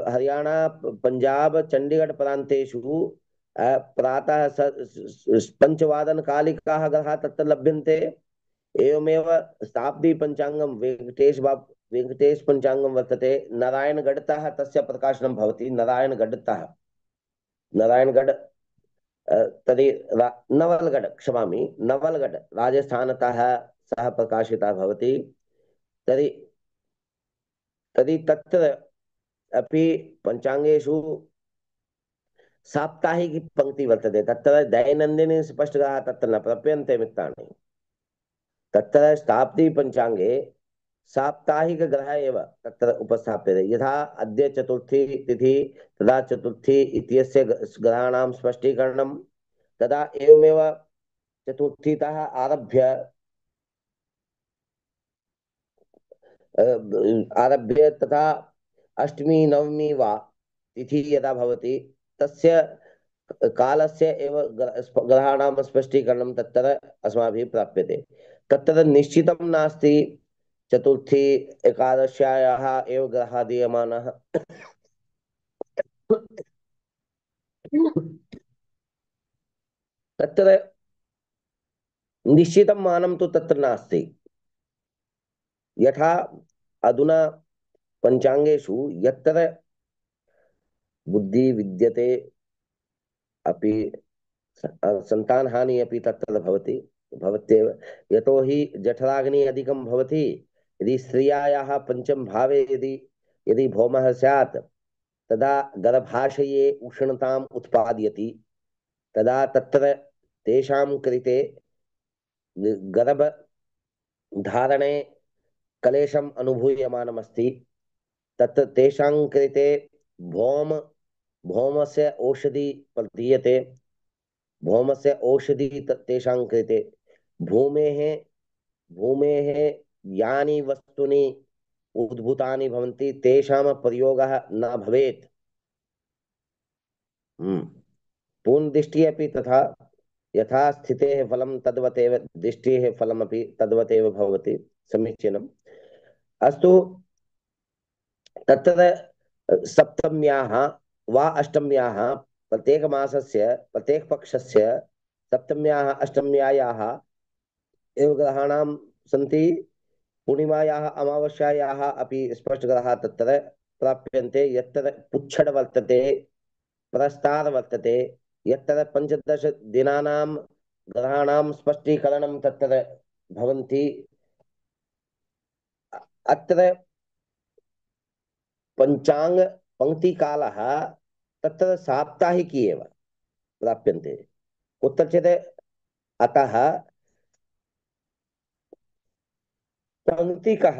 हरियाणा पंजाब चंडीगढ़ प्रान्तेषु प्रातः पञ्चवादनकालिकाः ग्रहाः तत्र लभ्यन्ते। एवमेव शताब्दी पञ्चाङ्गं वेङ्कटेश पञ्चाङ्गं वर्तते। नारायणगढतः तस्य प्रकाशनं भवति। नारायणगढ़ तर्हि नवलगढ़ क्षमामि नवलगढ़ राजस्थानतः सः प्रकाशितः भवति। तर्हि तर्हि तत्र अपि पञ्चाङ्गेषु साप्ताहिकी पंक्ति वर्तते। तत्र दैनन्दिनी स्पष्टग्रहाः तत्र न प्राप्यन्ते मित्राणि। तत्र शताब्दी पञ्चाङ्गे साप्ताहिकग्रहः एव तत्र उपस्थाप्यते। यथा अद्य चतुर्थी तिथि तदा चतुर्थी इत्यस्य ग्रहाणां स्पष्टीकरणं, तदा एवमेव चतुर्थीतः आरभ्य तथा अष्टमी नवमी वा तिथि यदा भवति तस्य कालस्य एव ग्रहाणां स्पष्टीकरणं तत्र अस्माभिः प्राप्यते। तत्र निश्चितं नास्ति चतुर्थी एकादश्यायाः एव ग्रहः दीयमानः। तत्र निश्चितं मानं तु तत्र नास्ति। यथा अधुना पञ्चाङ्गेषु यत्र बुद्धि विद्यते अपि संतानहानि अपि तत्र भवत्येव। यतोहि जठराग्नि अधिकं भवति। यदि स्त्रियायाः पंचम भावे यदि भौमः स्यात् तदा गर्भाशये उष्णताम् उत्पादयति। तदा तत्र तेषां कृते गर्भधारणे क्लेशम् अनुभूयमानमस्ति। तत्र तेषां कृते भौमस्य औषधि प्रदीयते। भौमस्य औषधि तेषां कृते भूमेः यानि वस्तूनि उद्भूतानि भवन्ति तेषां प्रयोगः न भवेत्। पूर्णदृष्टिः अपि तथा। यथा स्थितेः फलं तद्वतेव दृष्टेः फलमपि तद्वतेव भवति। समीचीनम्। अस्तु, तत्र सप्तम्याः वा अष्टम्याः प्रत्येकमासस्य प्रत्येकपक्षस्य सप्तम्याः अष्टम्यायाः एव ग्रहाणां सन्ति। पूर्णिमायाः अमावास्यायाः अपि स्पष्टग्रहाः तत्र प्राप्यन्ते। यत्र पुच्छड वर्तते, प्रस्तार वर्तते, यत्र 15 दिनानां ग्रहाणां स्पष्टीकरणं तत्र भवन्ति। अत्र पंचांग पंक्तिकालः तत्र साप्ताहिकी एव प्राप्यन्ते कुत्रचित्। अतः पंक्तिकः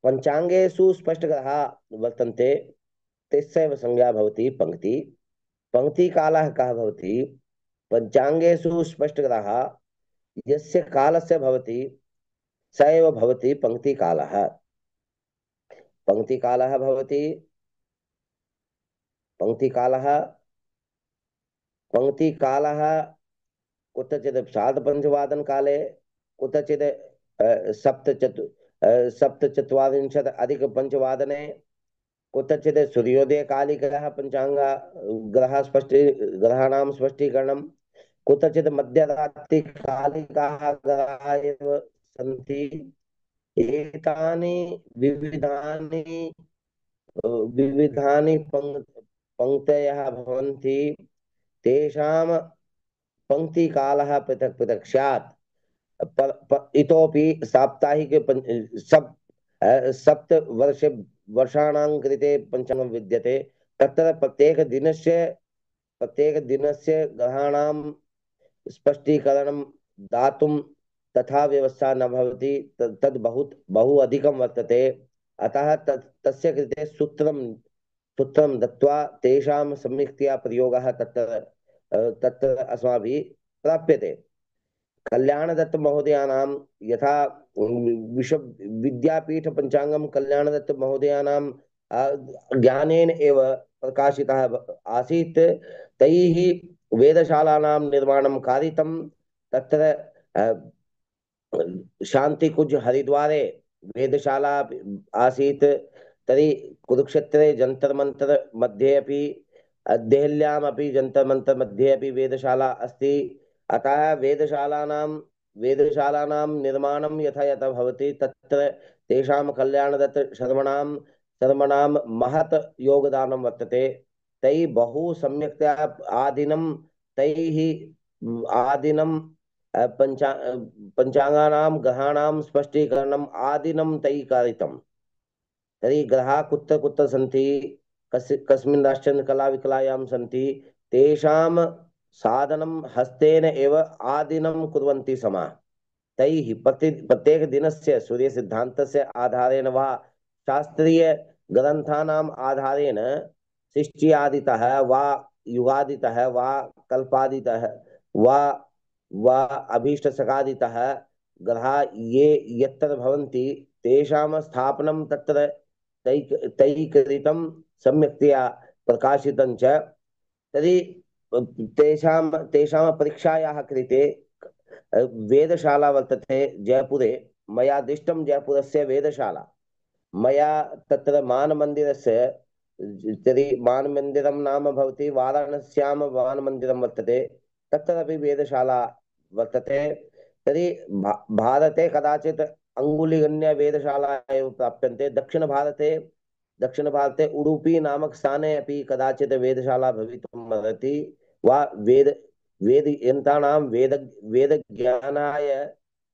पंचांगेषु स्पष्टग्रहाः वर्तन्ते तस्यैव संज्ञा भवति पंक्ति। पंक्तिकालः कः भवति? पंचांगेषु स्पष्टग्रहाः यस्य कालस्य भवति स एव भवति पंक्तिकालः। पंक्तिकालः भवति पंक्तिकालः कुत्रचित् सार्धपञ्चवादनकाले, कुत्रचित् सप्तचत्वारिंशत् अधिक पञ्चवादने, कुत्रचित् सूर्योदयकालिकः पञ्चाङ्ग ग्रहाणां स्पष्टीकरणं, कुत्रचित् मध्यरात्रिकालिकाः ग्रहाः एव सन्ति। एतानि विविधानि पङ्क्तयः भवन्ति। तेषां पंक्तिकालः पृथक् पृथक् स्यात्। इतोपि साप्ताहिक सप्त वर्षाणां कृते पञ्चाङ्गं विद्यते। तत्र प्रत्येकदिनस्य ग्रहाणां स्पष्टीकरणं दातुं तथा व्यवस्था न भवति, तद् बहु अधिकं वर्तते। अतः तस्य कृते सूत्रं दत्वा तेषां सम्यक्तया प्रयोगः तत्र अस्माभिः प्राप्यते। कल्याणदत्त महोदयानां यथा विश्व विद्यापीठ पंचांगम कल्याणदत्त महोदयानां ज्ञानेन एव प्रकाशितः आसीत्। तैः वेदशालानां निर्माणं कारितं। तत्र शांति कुंज हरिद्वारे वेदशाला आसीत्। तर्हि कुरुक्षेत्रे जंतर मंतर मध्ये अपि देहल्यामपि जंतर मंतर मध्ये अपि वेदशाला अस्ति। अतः वेदशालानां निर्माणं यथा यथा भवति तत्र तेषां कल्याणदत्त शर्मणां महत् योगदानं वर्तते। तैः बहु सम्यक्तया आदिनं तैः आदिनं पंचांगानां ग्रहाणां स्पष्टीकरणम् आदिनं तैः कारितम्। तर्हि ग्रहाः कुत्र कुत्र सन्ति, कस्मिन् राष्ट्रं कलाविकलायां सन्ति, तेषां साधनं हस्तेन एव आदिनं कुर्वन्ति स्म। तैः प्रत्येकदिनस्य सूर्यसिद्धान्तस्य आधारेण वा शास्त्रीयग्रन्थानाम् आधारेण सृष्ट्यादितः वा युगादितः वा कल्पादितः वा अभीष्टसकादितः ग्रहाः ये यत्र भवन्ति तेषां स्थापनं तत्र तैः कृतं सम्यक्तया प्रकाशितं च। तर्हि तेषां तेषां परीक्षायाः कृते वेदशाला वर्तते जयपुरे। मया दृष्टं जयपुरस्य वेदशाला। मया तत्र मानमन्दिरस्य तर्हि मानमन्दिरं नाम भवति वाराणस्यां मानमन्दिरं वर्तते, तत्रापि वेदशाला वर्तते। तर्हि भारते कदाचित् अङ्गुलिगण्य वेदशाला एव प्राप्यन्ते। दक्षिणभारते उडुपी नामक स्थाने अपि कदाचित् वेदशाला भवितुम् अर्हति वा वेदज्ञानाय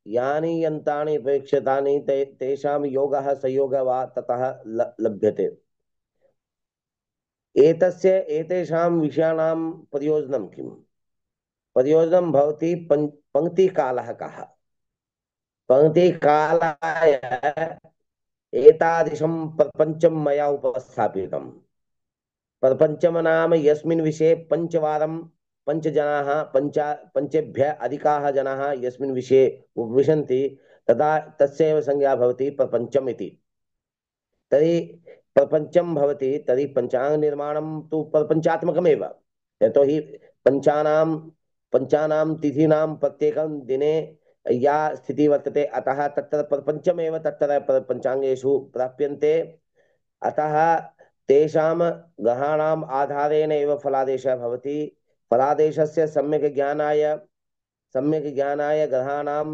यानि यन्त्राणि अपेक्षितानि तेषां योगः संयोगः वा ततः लभ्यते। एतेषां विषयाणां प्रयोजनं किम्? प्रयोजनं भवति पङ्क्तिकालः कः? पङ्क्तिकालाय एतादृशं प्रपञ्चं मया उपस्थापितम्। प्रपञ्चं नाम यस्मिन् विषये पञ्चेभ्यः अधिकाः जनाः यस्मिन् विषये उपविशन्ति तदा तस्यैव संज्ञा भवति प्रपञ्चम् इति। तर्हि प्रपञ्चं भवति, तर्हि पञ्चाङ्गनिर्माणं तु प्रपञ्चात्मकमेव। यतोहि पञ्चानां तिथीनां प्रत्येकं दिने या स्थितिः वर्तते, अतः तत्र प्रपञ्चमेव तत्र पञ्चाङ्गेषु प्राप्यन्ते। अतः तेषां ग्रहाणाम् आधारेण एव फलादेशः भवति। फलादेशस्य सम्यक् ज्ञानाय ग्रहाणां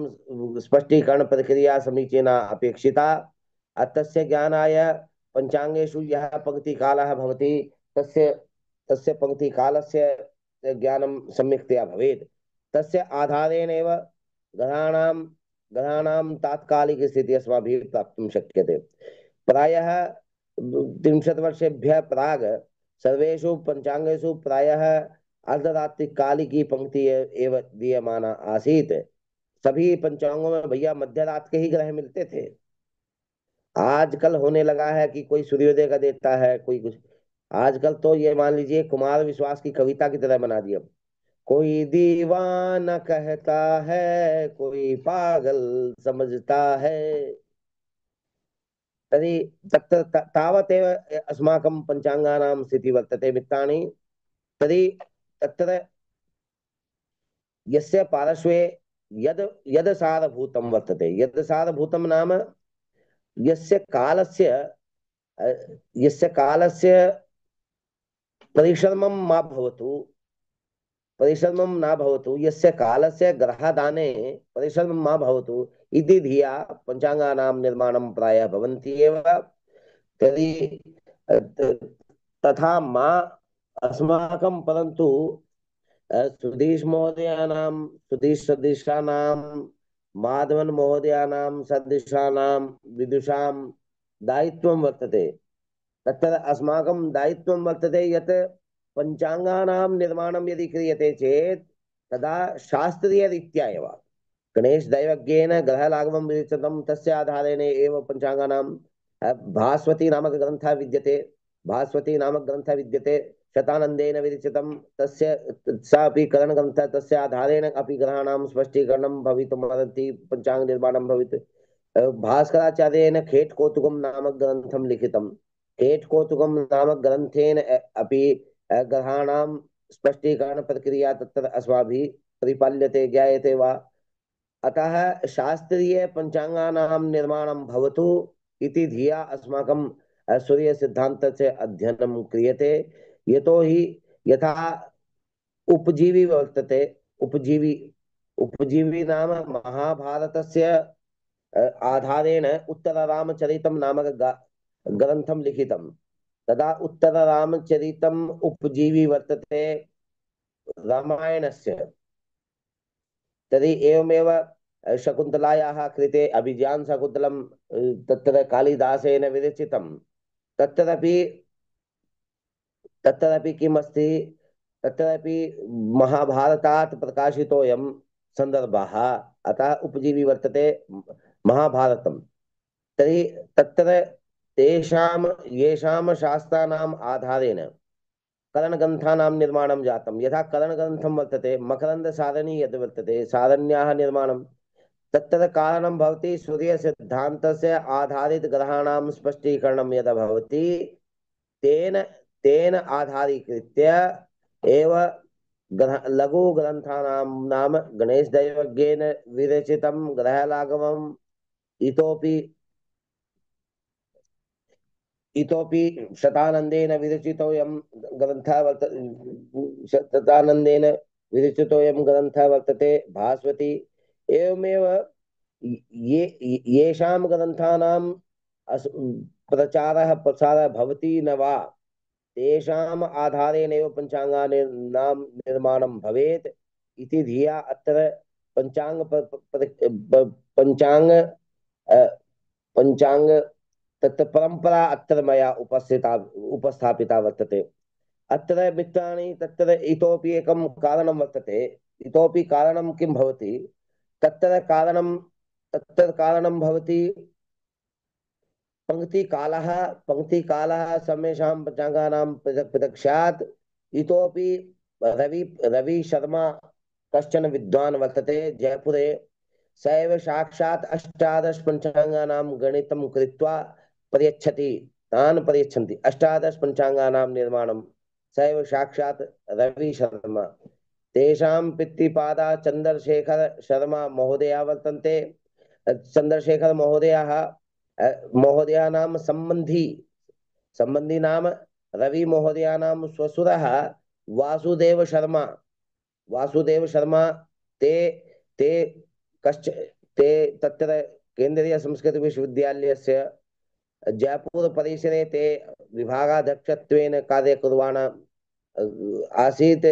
स्पष्टीकरण प्रक्रिया समीचीना अपेक्षिता। तस्य ज्ञानाय पञ्चाङ्गेषु यः पङ्क्तिकालः भवति तस्य पङ्क्तिकालस्य ज्ञानं सम्यक्तया भवेत्। तस्य आधारेण एव ग्रहाणां तात्कालिकस्थितिः अस्माभिः प्राप्तुं शक्यते। प्रायः 30 वर्षेभ्यः प्राग् सर्वेषु पञ्चाङ्गेषु प्रायः अर्धरात्रिकालिकी पंक्ति एव दीयमाना आसीत्। सभी पंचांगों में भैया मध्य रात के ही ग्रह मिलते थे। आजकल होने लगा है कि कोई सूर्योदय का देता है, कोई कुछ। आजकल तो ये मान लीजिए कुमार विश्वास की कविता की तरह बना दिया। कोई दीवाना कहता है, कोई पागल समझता है। तर्हि तत्र तावदेव अस्माकं पञ्चाङ्गानां स्थितिः वर्तते मित्राणि। तर्हि तत्र यस्य पार्श्वे यद् यद् सारभूतं वर्तते, यद् सारभूतं नाम यस्य कालस्य परिश्रमं मा भवतु, परिश्रमं न भवतु, यस्य कालस्य ग्रहदाने परिश्रमं मा भवतु इति धिया पञ्चाङ्गानां निर्माणं प्रायः भवन्ति एव। तर्हि तथा मा अस्माकं, परन्तु सुधीश सदृशानां माधवन महोदयानां सदृशानां विदुषां दायित्वं वर्तते। तत्र अस्माकं दायित्वं वर्तते यत् पञ्चाङ्गानां निर्माणं यदि क्रियते चेत् तदा शास्त्रीयरीत्या एव गणेश दैवज्ञेन ग्रहलाघवं विरचितं तस्य आधारेण एव पञ्चाङ्गानां भास्वती नामक ग्रन्थः विद्यते। भास्वती नामक ग्रन्थः विद्यते शतानन्देन विरचितं तस्य सा अपि करणग्रन्थः तस्य आधारेण अपि ग्रहाणां स्पष्टीकरणं भवितुमर्हति पञ्चाङ्ग निर्माणं भवित्। भास्कराचार्येण खेट्कौतुकं नामक ग्रन्थं लिखितं। खेट्कौतुकं नामक ग्रन्थेन अपि ग्रहाणां स्पष्टीकरण प्रक्रिया तत्र अस्माभिः परिपाल्यते ज्ञायते वा। अतः शास्त्रीय पंचांगानां निर्माणं भवतु इति धिया अस्माकं सूर्य सिद्धान्तस्य अध्ययनं क्रियते। यतोहि यथा उपजीवी वर्तते, उपजीवी उपजीवी नाम महाभारतस्य आधारेण उत्तररामचरितं नामक ग्रन्थं लिखितं। तदा उत्तररामचरितम् उपजीवी वर्तते रामायणस्य। तर्हि एवमेव शकुन्तलायाः कृते अभिज्ञानशाकुन्तलं तत्र कालिदासेन विरचितं। तत्रापि तत्रापि किम् अस्ति, तत्रापि महाभारतात् प्रकाशितोऽयं सन्दर्भः, अतः उपजीवी वर्तते महाभारतं। तर्हि तत्र तेषां येषां शास्त्राणाम् आधारेण करणग्रन्थानां निर्माणं जातं। यथा करणग्रन्थं वर्तते, मकरन्दसारणी यद् वर्तते, सारण्याः निर्माणं तत्र कारणं भवति सूर्यसिद्धान्तस्य आधारित ग्रहाणां स्पष्टीकरणं यदा भवति तेन तेन आधारीकृत्य एव लघुग्रन्थानां नाम गणेशदैवज्ञेन विरचितं ग्रहलाघवम् इतोपि इतोपि शतानन्देन विरचितोऽयं ग्रन्थः वर्तते। शतानन्देन विरचितोऽयं ग्रन्थः वर्तते भास्वती। एवमेव ये येषां ग्रन्थानां प्रचारः प्रसारः भवति न वा तेषाम् आधारेणैव पञ्चाङ्गानां निर्माणं भवेत् इति धिया अत्र पञ्चाङ्ग पञ्चाङ्ग पञ्चाङ्ग तत्र परंपरा अत्र मया उपस्थापिता वर्तते। अत्र मित्राणि तत्र इतोपि एकं कारणं वर्तते। इतोपि कारणं किं भवति, तत्र कारणं भवति पंक्तिकालः। पंक्तिकालः सर्वेषां पञ्चाङ्गानां पृथक् पृथक् स्यात्। इतोपि रवि शर्मा कश्चन विद्वान् वर्तते जयपुरे। स एव साक्षात् अष्टादश पञ्चाङ्गानां गणितं कृत्वा प्रयच्छति। तान् प्रयच्छन्ति अष्टादश पञ्चाङ्गानां निर्माणं स एव साक्षात् रवि शर्मा। तेषां पितृपादा चन्द्रशेखर शर्मा महोदया वर्तन्ते। चन्द्रशेखर महोदयानां सम्बन्धी नाम रवि महोदयानां श्वशुरः वासुदेव शर्मा। वासुदेव शर्मा ते ते कश्च ते तत्र केन्द्रीय संस्कृत विश्वविद्यालयस्य जयपुर परिसरे ते विभागाध्यक्षत्वेन कार्य कुर्वाण आसीत्।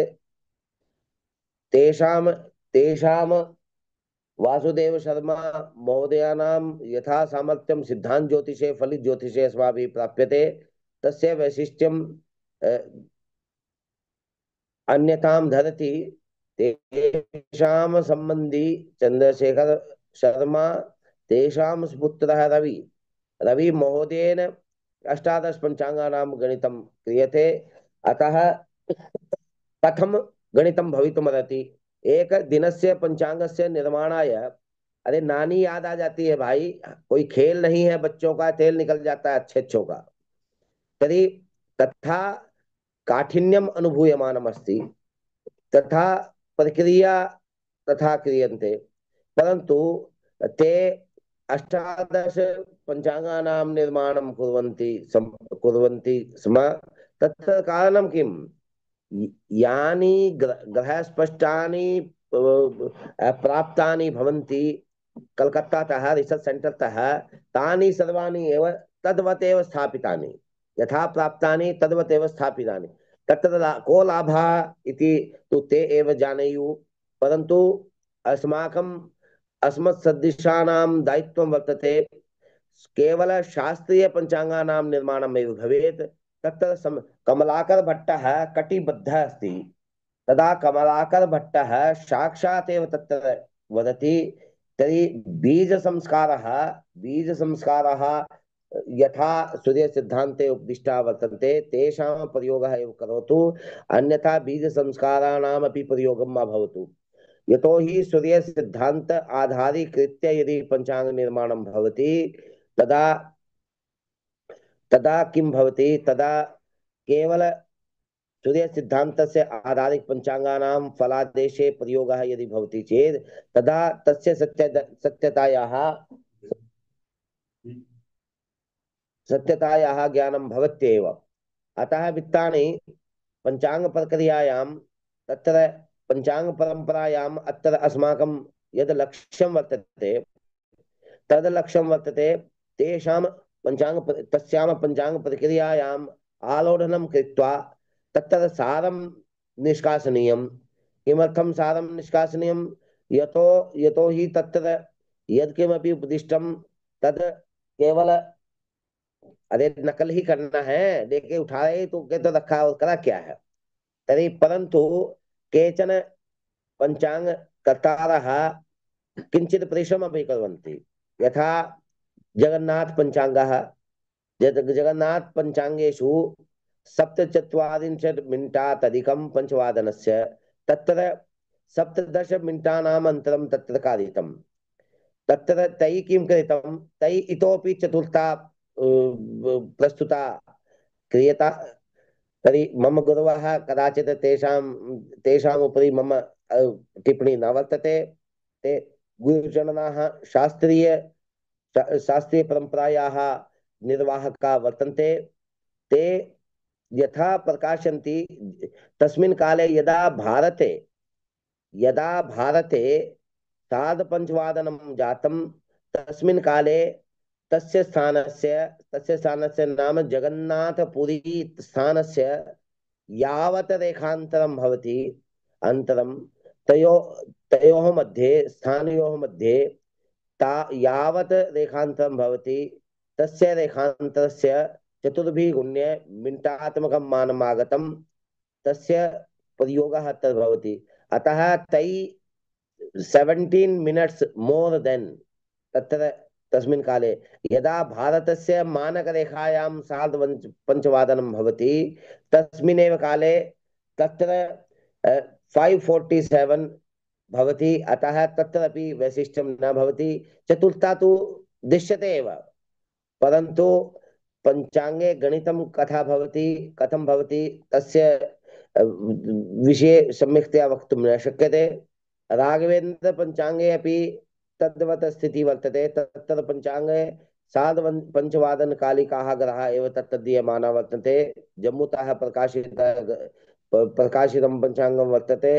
तेषां तेषां वासुदेव शर्मा महोदयानां यथा सामर्थ्यं सिद्धांत ज्योतिषे फलित ज्योतिषे अस्माभिः प्राप्यते तस्य वैशिष्ट्यं अन्यतां धरति। तेषां संबंधी चंद्रशेखर शर्मा तेषां पुत्रः रवि महोदयेन अष्टादश पञ्चाङ्गानां गणितं क्रियते। अतः कथं गणितं भवितुमर्हति, एक दिनस्य पंचांगस्य निर्माणाय, अरे नानी याद आ जाती है भाई, कोई खेल नहीं है बच्चों का, तेल निकल जाता है अच्छे अच्छों का। तर्हि तथा काठिन्यम अनुभूयमानम् अस्ति, तथा प्रक्रिया तथा क्रियन्ते। परन्तु ते अष्टादश पञ्चाङ्गानां निर्माणं कुर्वन्ति स्म। तत्र कारणं किम्, यानि ग्रहस्पष्टानि प्राप्तानि भवन्ति कलकत्तातः रिसर्च सेंटर तः, तानि सर्वाणि एव तद्वत् एव स्थापितानि। यथा प्राप्तानि तद्वत् एव स्थापितानि। तत्र को लाभः इति तु ते एव जानेयुः। परन्तु अस्माकम् अस्मत्सदृशानां दायित्वं वर्तते केवल शास्त्रीय पंचांगानां निर्माणमेव भवेत्। तत्र कमलाकर भट्टः कटिबद्धः अस्ति। तदा कमलाकर भट्टः साक्षात् एव तत्र वदति तर्हि बीजसंस्कारः यथा सूर्यसिद्धान्ते उपदिष्टा वर्तन्ते तेषां प्रयोगः एव करोतु, अन्यथा बीजसंस्काराणामपि प्रयोगं मा भवतु। यतोहि सूर्यसिद्धान्त आधारीकृत्य यदि पञ्चाङ्ग निर्माणं भवति तदा तदा किं भवति, तदा केवल सूर्य सिद्धान्तस्य आधारित पञ्चाङ्गानां फलादेशे प्रयोगः यदि भवति चेत् तदा तस्य सत्यतायाः ज्ञानं भवत्येव। अतः वित्तानि पञ्चाङ्ग प्रक्रियायां तत्र पञ्चाङ्ग परम्परायाम् अत्र अस्माकं यद् लक्ष्यं वर्तते तद् लक्ष्यं वर्तते तेषां तस्यां पञ्चाङ्ग प्रक्रियायाम् आलोडनं कृत्वा तत्र सारं निष्कासनीयं। किमर्थं सारं निष्कासनीयं? यतो हि तत्र यत्किमपि उपदिष्टं तद् केवल अरे नकल ही करना है, लेके उठा रहे तो के तो रखा और करा क्या है। तर्हि परन्तु केचन पञ्चाङ्ग कर्तारः किञ्चित् परिश्रममपि कुर्वन्ति। यथा जगन्नाथ पञ्चाङ्गः, जगन्नाथ पञ्चाङ्गेषु 47 मिनिटात् पञ्चवादनस्य तत्र 17 मिनिटानाम् अनन्तरं तत्र कारितम्। तत्र तैः किं कृतं, तैः इतोपि चतुर्था प्रस्तुता क्रियता। तर्हि मम गुरवः कदाचित् तेषाम् उपरि मम टिप्पणी न वर्तते। ते गुरुजनाः शास्त्रीयपरम्परायाः निर्वाहकाः वर्तन्ते। ते यथा प्रकाशन्ति तस्मिन् काले यदा भारते सार्धपञ्चवादनं जातं तस्मिन् काले तस्य स्थानस्य नाम जगन्नाथपुरी स्थानस्य यावत् रेखान्तरं भवति अनन्तरं तयोः मध्ये स्थानयोः मध्ये यावत् रेखान्तरं भवति तस्य रेखान्तरस्य चतुर्भिः गुण्य मिनिटात्मकं मानम् आगतं तस्य प्रयोगः अत्र भवति। अतः तैः 17 मिनिट्स् मोर् देन् तत्र तस्मिन् काले यदा भारतस्य मानकरेखायां सार्धपञ्चवादनं भवति तस्मिन्नेव काले तत्र 5:47 भवति। अतः तत्रापि वैशिष्ट्यं न भवति। चतुर्था तु दृश्यते एव, परन्तु पञ्चाङ्गे गणितं कथं भवति तस्य विषये सम्यक्तया वक्तुं न शक्यते। राघवेन्द्र पञ्चाङ्गे अपि तद्वत् स्थितिः वर्तते। तत्र पञ्चाङ्गे सार्धपञ्चवादनकालिकाः ग्रहाः एव तत्र दीयमाना वर्तन्ते। जम्मूतः प्रकाशितं पञ्चाङ्गं वर्तते।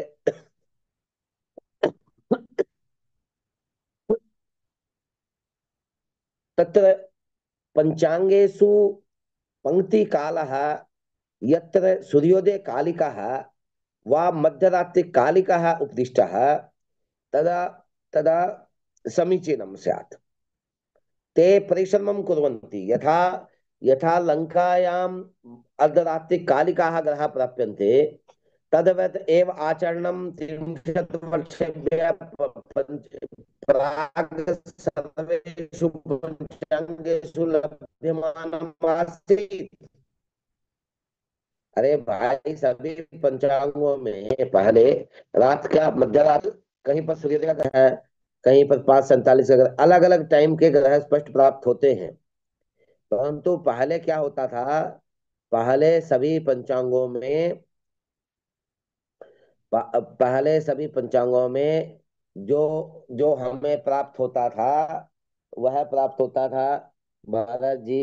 तत्र पञ्चाङ्गेषु पङ्क्तिकालः यत्र सूर्योदयकालिकः वा मध्यरात्रिकालिकः उपदिष्टः तदा तदा समीचीनं स्यात्। ते परिश्रमं कुर्वन्ति। यथा यथा लङ्कायाम् अर्धरात्रिकालिकाः ग्रहाः प्राप्यन्ते तद्वत् एव आचरणं 30 वर्षेभ्यः प्राक् सर्वेषु पञ्चाङ्गेषु लभ्यमानम् आसीत्। अरे भाई, सभी पंचांगों में पहले रात का मध्य रात कहीं पर सूर्योदय का ग्रह है, कहीं पर 5:47 का ग्रह, अलग अलग टाइम के ग्रह स्पष्ट प्राप्त होते हैं। परंतु पहले क्या होता था, पहले सभी पंचांगों में पहले सभी पंचांगों में जो जो हमें प्राप्त होता था वह प्राप्त होता था भारत जी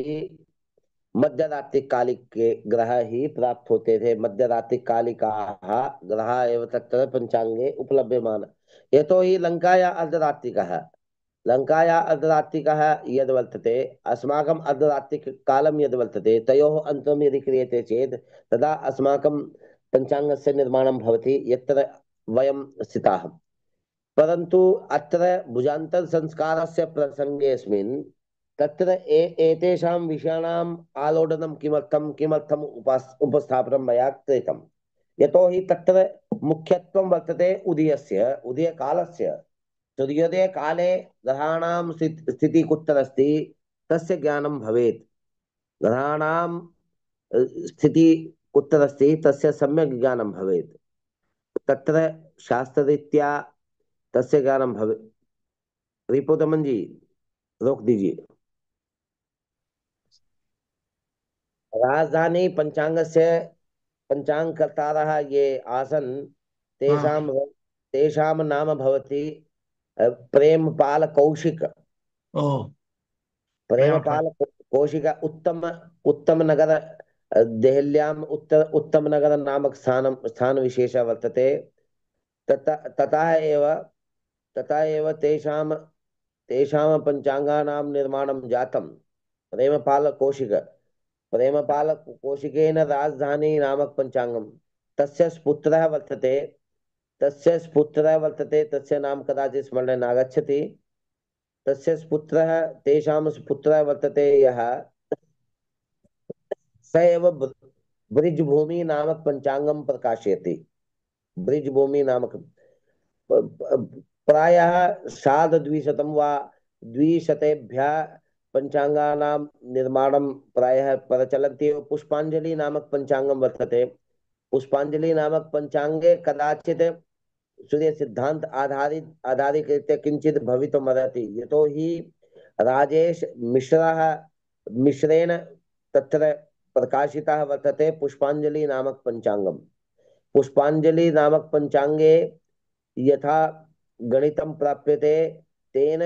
मध्यरात्रि कालिक के ग्रह ही प्राप्त होते थे। मध्यरात्रि कालिकाः ग्रह एव तत्र पंचांगे उपलभ्यमान। यतो हि लङ्काया अर्धरात्रिकः यद् वर्तते अस्माकम् अर्धरात्रिकालं यद् वर्तते तयोः अन्तरं यदि क्रियते चेत् तदा अस्माकं पञ्चाङ्गस्य निर्माणं भवति यत्र वयं स्थिताः। परन्तु अत्र भुजान्तर संस्कारस्य प्रसङ्गेऽस्मिन् तत्र एतेषां विषयाणाम् आलोडनं किमर्थम् उपस्थापनं मया कृतं। यतोहि तत्र मुख्यत्वं वर्तते उदयकालस्य। सूर्योदय काले ग्रहाणां स्थितिः कुत्र अस्ति तस्य ज्ञानं भवेत्। ग्रहाणां स्थितिः कुत्र अस्ति तस्य सम्यक् ज्ञानं भवेत्। तत्र शास्त्ररीत्या तस्य ज्ञानं भवेत्। रिपुदमन जी रोक दीजिए। राजधानी पंचांगस्य पंचांगकर्तारः ये आसन् तेषां हाँ। तेषां नाम भवति प्रेमपाल कौशिक। ओ। प्रेम पाल। प्रेमपाल कौशिक उत्तम उत्तम नगर देहल्याम् उत्तम नगर नामक स्थान विशेषः वर्तते। ततः एव तेषां पञ्चाङ्गानां निर्माणं जातं। प्रेमपाल कौशिकेन राजधानी नामक पञ्चाङ्गं तस्य पुत्रः वर्तते तस्य नाम कदाचित् स्मरणे नागच्छति। तस्य पुत्रः तेषां पुत्रः वर्तते यः स एव ब्रिजभूमि नामक पञ्चाङ्गं प्रकाशयति। ब्रिजभूमि नामक प्रायः सार्धद्विशतं वा द्विशतेभ्यः पञ्चाङ्गानां निर्माणं प्रायः प्रचलति एव। पुष्पाञ्जलि नामक पञ्चाङ्गं वर्तते। पुष्पाञ्जलि नामक पञ्चाङ्गे कदाचित् सूर्यसिद्धान्त आधारीकृत्य किञ्चित् भवितुमर्हति। यतोहि राजेश मिश्रेण तत्र प्रकाशितः वर्तते पुष्पाञ्जलि नामक पञ्चाङ्गम्। पुष्पाञ्जलि नामक पञ्चाङ्गे यथा गणितं प्राप्यते तेन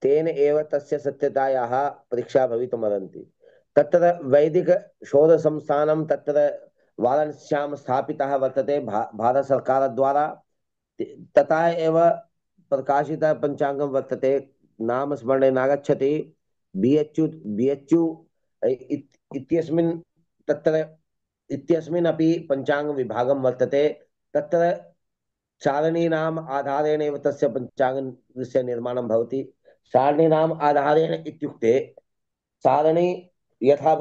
तेन एव तस्य सत्यतायाः परीक्षा भवितुमर्हन्ति। तत्र वैदिक शोधसंस्थानं तत्र वाराणस्यां स्थापितः वर्तते भारत सर्वकार द्वारा। तथा एव प्रकाशितः पञ्चाङ्गं वर्तते। नाम स्मरणे नागच्छति। BHU इत्यस्मिन् तत्र इत्यस्मिन् अपि पञ्चाङ्ग विभागं वर्तते। तत्र सारणीनाम् आधारेण एव तस्य पञ्चाङ्गस्य निर्माणं भवति। सारणीनाम् आधारेण इत्युक्ते सारणी यथा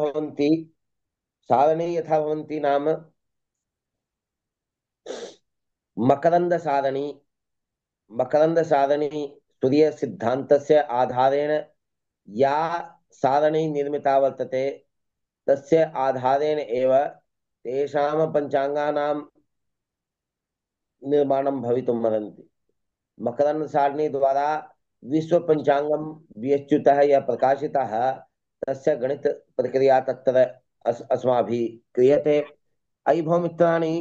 भवन्ति नाम मकरंद सारणी सूर्यसिद्धान्तस्य आधारेण या सारणी निर्मिता वर्तते तस्य आधारेण एव तेषां पञ्चाङ्गानां निर्माणं भवितुमर्हन्ति। मकरंद सारणी द्वारा विश्व पंचांगम BHU-तः यः प्रकाशितः तस्य गणित प्रक्रिया तत्र अस्माभिः क्रियते। अयि भो मित्राणि,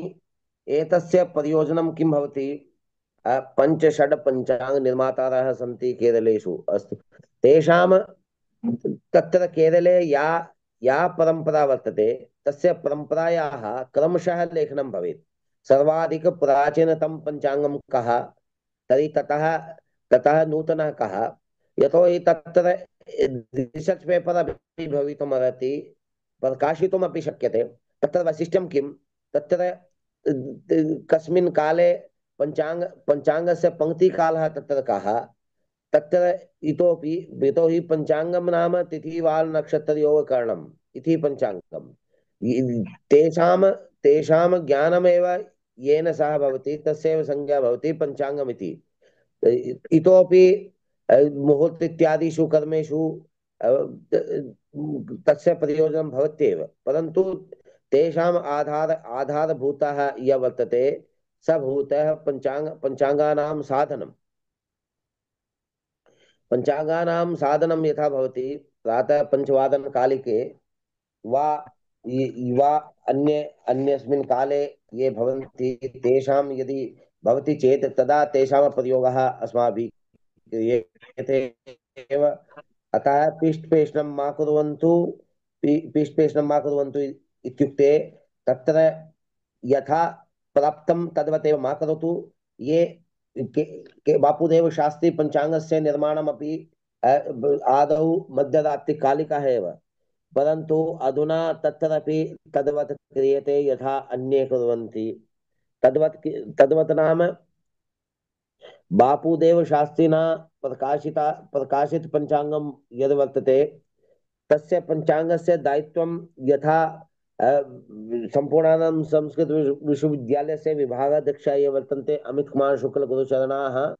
एतस्य प्रयोजनं किं भवति? पञ्च षड् पञ्चाङ्ग निर्मातारः सन्ति केरलेषु। अस्तु, तेषां तत्र केरले या परम्परा वर्तते तस्य परम्परायाः क्रमशः लेखनं भवेत्। सर्वाधिक प्राचीनतम पञ्चाङ्गं कः, तर्हि ततः नूतनः कः। यतोहि तत्र रिसर्च् पेपर् अपि भवितुमर्हति, प्रकाशितुमपि शक्यते। तत्र वैशिष्ट्यं किं? तत्र कस्मिन् काले पञ्चाङ्गस्य पङ्क्तिकालः तत्र कः, तत्र इतोपि यतोहि पञ्चाङ्गं नाम तिथिवार नक्षत्रयोगकरणम् इति पञ्चाङ्गम्। तेषां ज्ञानमेव येन सह भवति तस्यैव संज्ञा भवति पञ्चाङ्गमिति। इतोपि मुहूर्त इत्यादिषु कर्मेषु तस्य प्रयोजनं भवत्येव, परन्तु तेषाम् आधारभूतः यः वर्तते स भूतः पञ्चाङ्गानां साधनं। पञ्चाङ्गानां साधनं यथा भवति, प्रातः पञ्चवादनकालिके वा वा अन्यस्मिन् काले ये भवन्ति तेषां यदि भवति चेत् तदा तेषां प्रयोगः अस्माभिः क्रियते एव। अतः पिष्टपेषणं मा कुर्वन्तु इत्युक्ते तत्र यथा प्राप्तं तद्वत् मा करोतु। ये बापुदेव शास्त्री पञ्चाङ्गस्य निर्माणमपि आदौ मध्यरात्रिकालिकः एव, परन्तु अधुना तत्रापि तद्वत् क्रियते यथा अन्ये कुर्वन्ति। तद्वत् नाम बापुदेव शास्त्रिणा प्रकाशित पञ्चाङ्गं यद् वर्तते तस्य पञ्चाङ्गस्य दायित्वं यथा सम्पूर्णानां संस्कृत विश्वविद्यालयस्य विभागाध्यक्षाः ये वर्तन्ते अमित कुमार शुक्ल गुरुचरणाः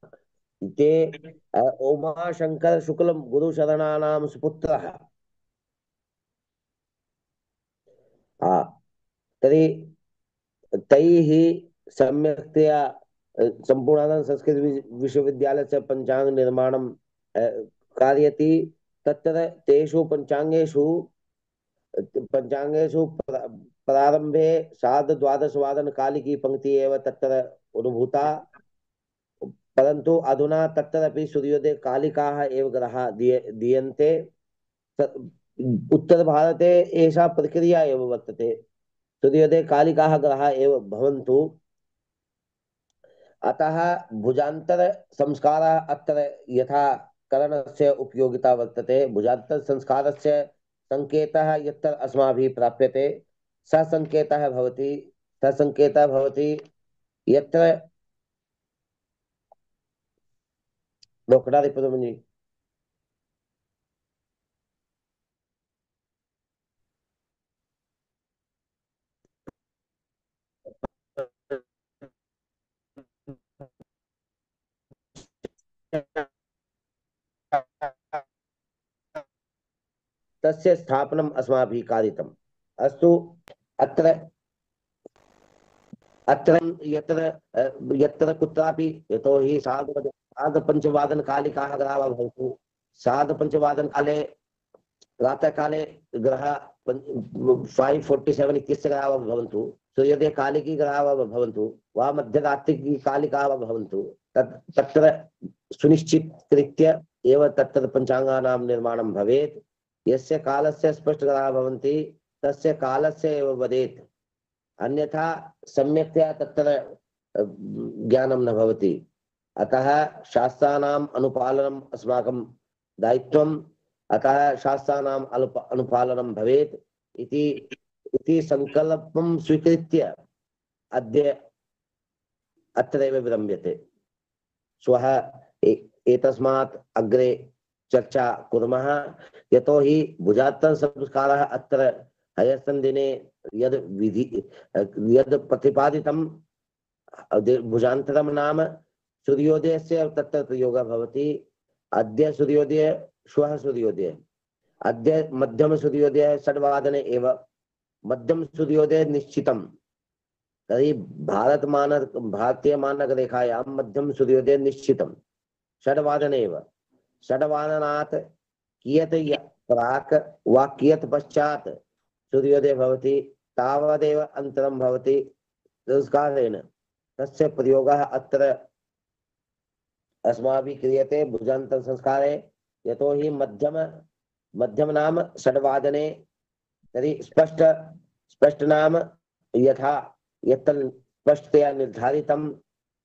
ते उमाशंकर शुक्ल गुरुचरणानां सुपुत्रः। तर्हि तैः सम्यक्तया सम्पूर्णानन्द संस्कृत विश्वविद्यालयस्य पञ्चाङ्ग निर्माणं कारयति। तत्र तेषु पञ्चाङ्गेषु प्रारम्भे सार्धद्वादशवादनकालिकी पङ्क्तिः एव तत्र अनुभूता, परन्तु अधुना तत्रापि सूर्योदयकालिकाः एव ग्रहाः दीयन्ते। उत्तरभारते एषा प्रक्रिया एव वर्तते, सूर्योदयकालिकाः ग्रहाः एव भवन्तु। अतः भुजान्तर संस्कारः अत्र यथा करणस्य उपयोगिता वर्तते, भुजान्तर संस्कारस्य संकेतः यत्र अस्माभिः प्राप्यते सः संकेतः भवति यत्र लोकडाधिपति तस्य स्थापनम् अस्माभिः कारितम्। अस्तु, अत्र यत्र कुत्रापि, यतोहि सार्धपञ्चवादनकालिकाः ग्रहाः भवन्तु, सार्धपञ्चवादनकाले प्रातःकाले ग्रह 5:47 इत्यस्य ग्रहाः वा भवन्तु, सूर्योदयकालिकी ग्रहाः वा भवन्तु, वा मध्यरात्रिकी कालिकाः वा भवन्तु, तत्र सुनिश्चितरीत्य एव तत्र पञ्चाङ्गानां निर्माणं भवेत्। यस्य कालस्य स्पष्टग्रहाः भवन्ति तस्य कालस्य एव वदेत्, अन्यथा सम्यक्तया तत्र ज्ञानं न भवति। अतः शास्त्राणाम् अनुपालनम् अस्माकं दायित्वम्, अतः शास्त्राणाम् अनुपालनं भवेत् इति संकल्पं स्वीकृत्य अद्य अत्रैव विरम्यते। श्वः एतस्मात् अग्रे चर्चा कुर्मः, यतोहि भुजात्तर संस्कारः अत्र हयस्तन दिने यद् प्रतिपादितं भुजान्तरं नाम सूर्योदयस्य तत्र प्रयोगः भवति। अद्य सूर्योदय, श्वः सूर्योदय, अद्य मध्यम सूर्योदय 6 वादने एव, मध्यम सूर्योदय निश्चितं। तर्हि भारतीय मानकरेखायां मध्यम सूर्योदय निश्चितं 6 वादने एव। 6 वादनात् कियत् प्राक् वा कियत् पश्चात् सूर्योदय भवति तावदेव अन्तरं भवति संस्कारेण। तस्य प्रयोगः अत्र अस्माभिः क्रियते भुजान्तर संस्कारे, यतोहि मध्यम नाम 6 वादने। तर्हि स्पष्ट नाम यथा यत्र स्पष्टतया निर्धारितं,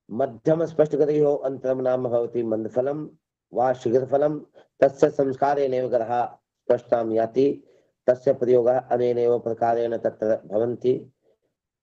मध्यम स्पष्टगतयोः अन्तरं नाम भवति मन्दफलं वा शीघ्रफलं। तस्य संस्कारेणैव ग्रहाः स्पष्टां याति, तस्य प्रयोगः अनेनैव प्रकारेण तत्र भवन्ति।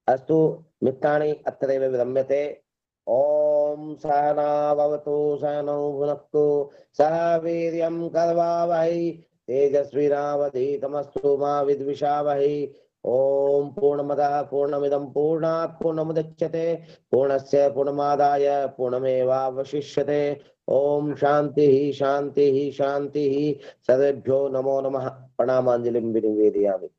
अस्तु, मित्राणि, अत्रैव विरम्यते। ओम सहना भवतु सहनौ भुनक्तु सह वीर्यं करवावहै तेजस्विनावधीतमस्तु मा विद्विषावहै। ओम पूर्णमदः पूर्णमिदं पूर्णात् पूर्णमुदच्यते पूर्णस्य पूर्णमादाय पूर्णमेवावशिष्यते। ओम शांति शांति शांति। सर्वेभ्यो नमो नमः। प्रणामांजलिं विनिवेदयामि।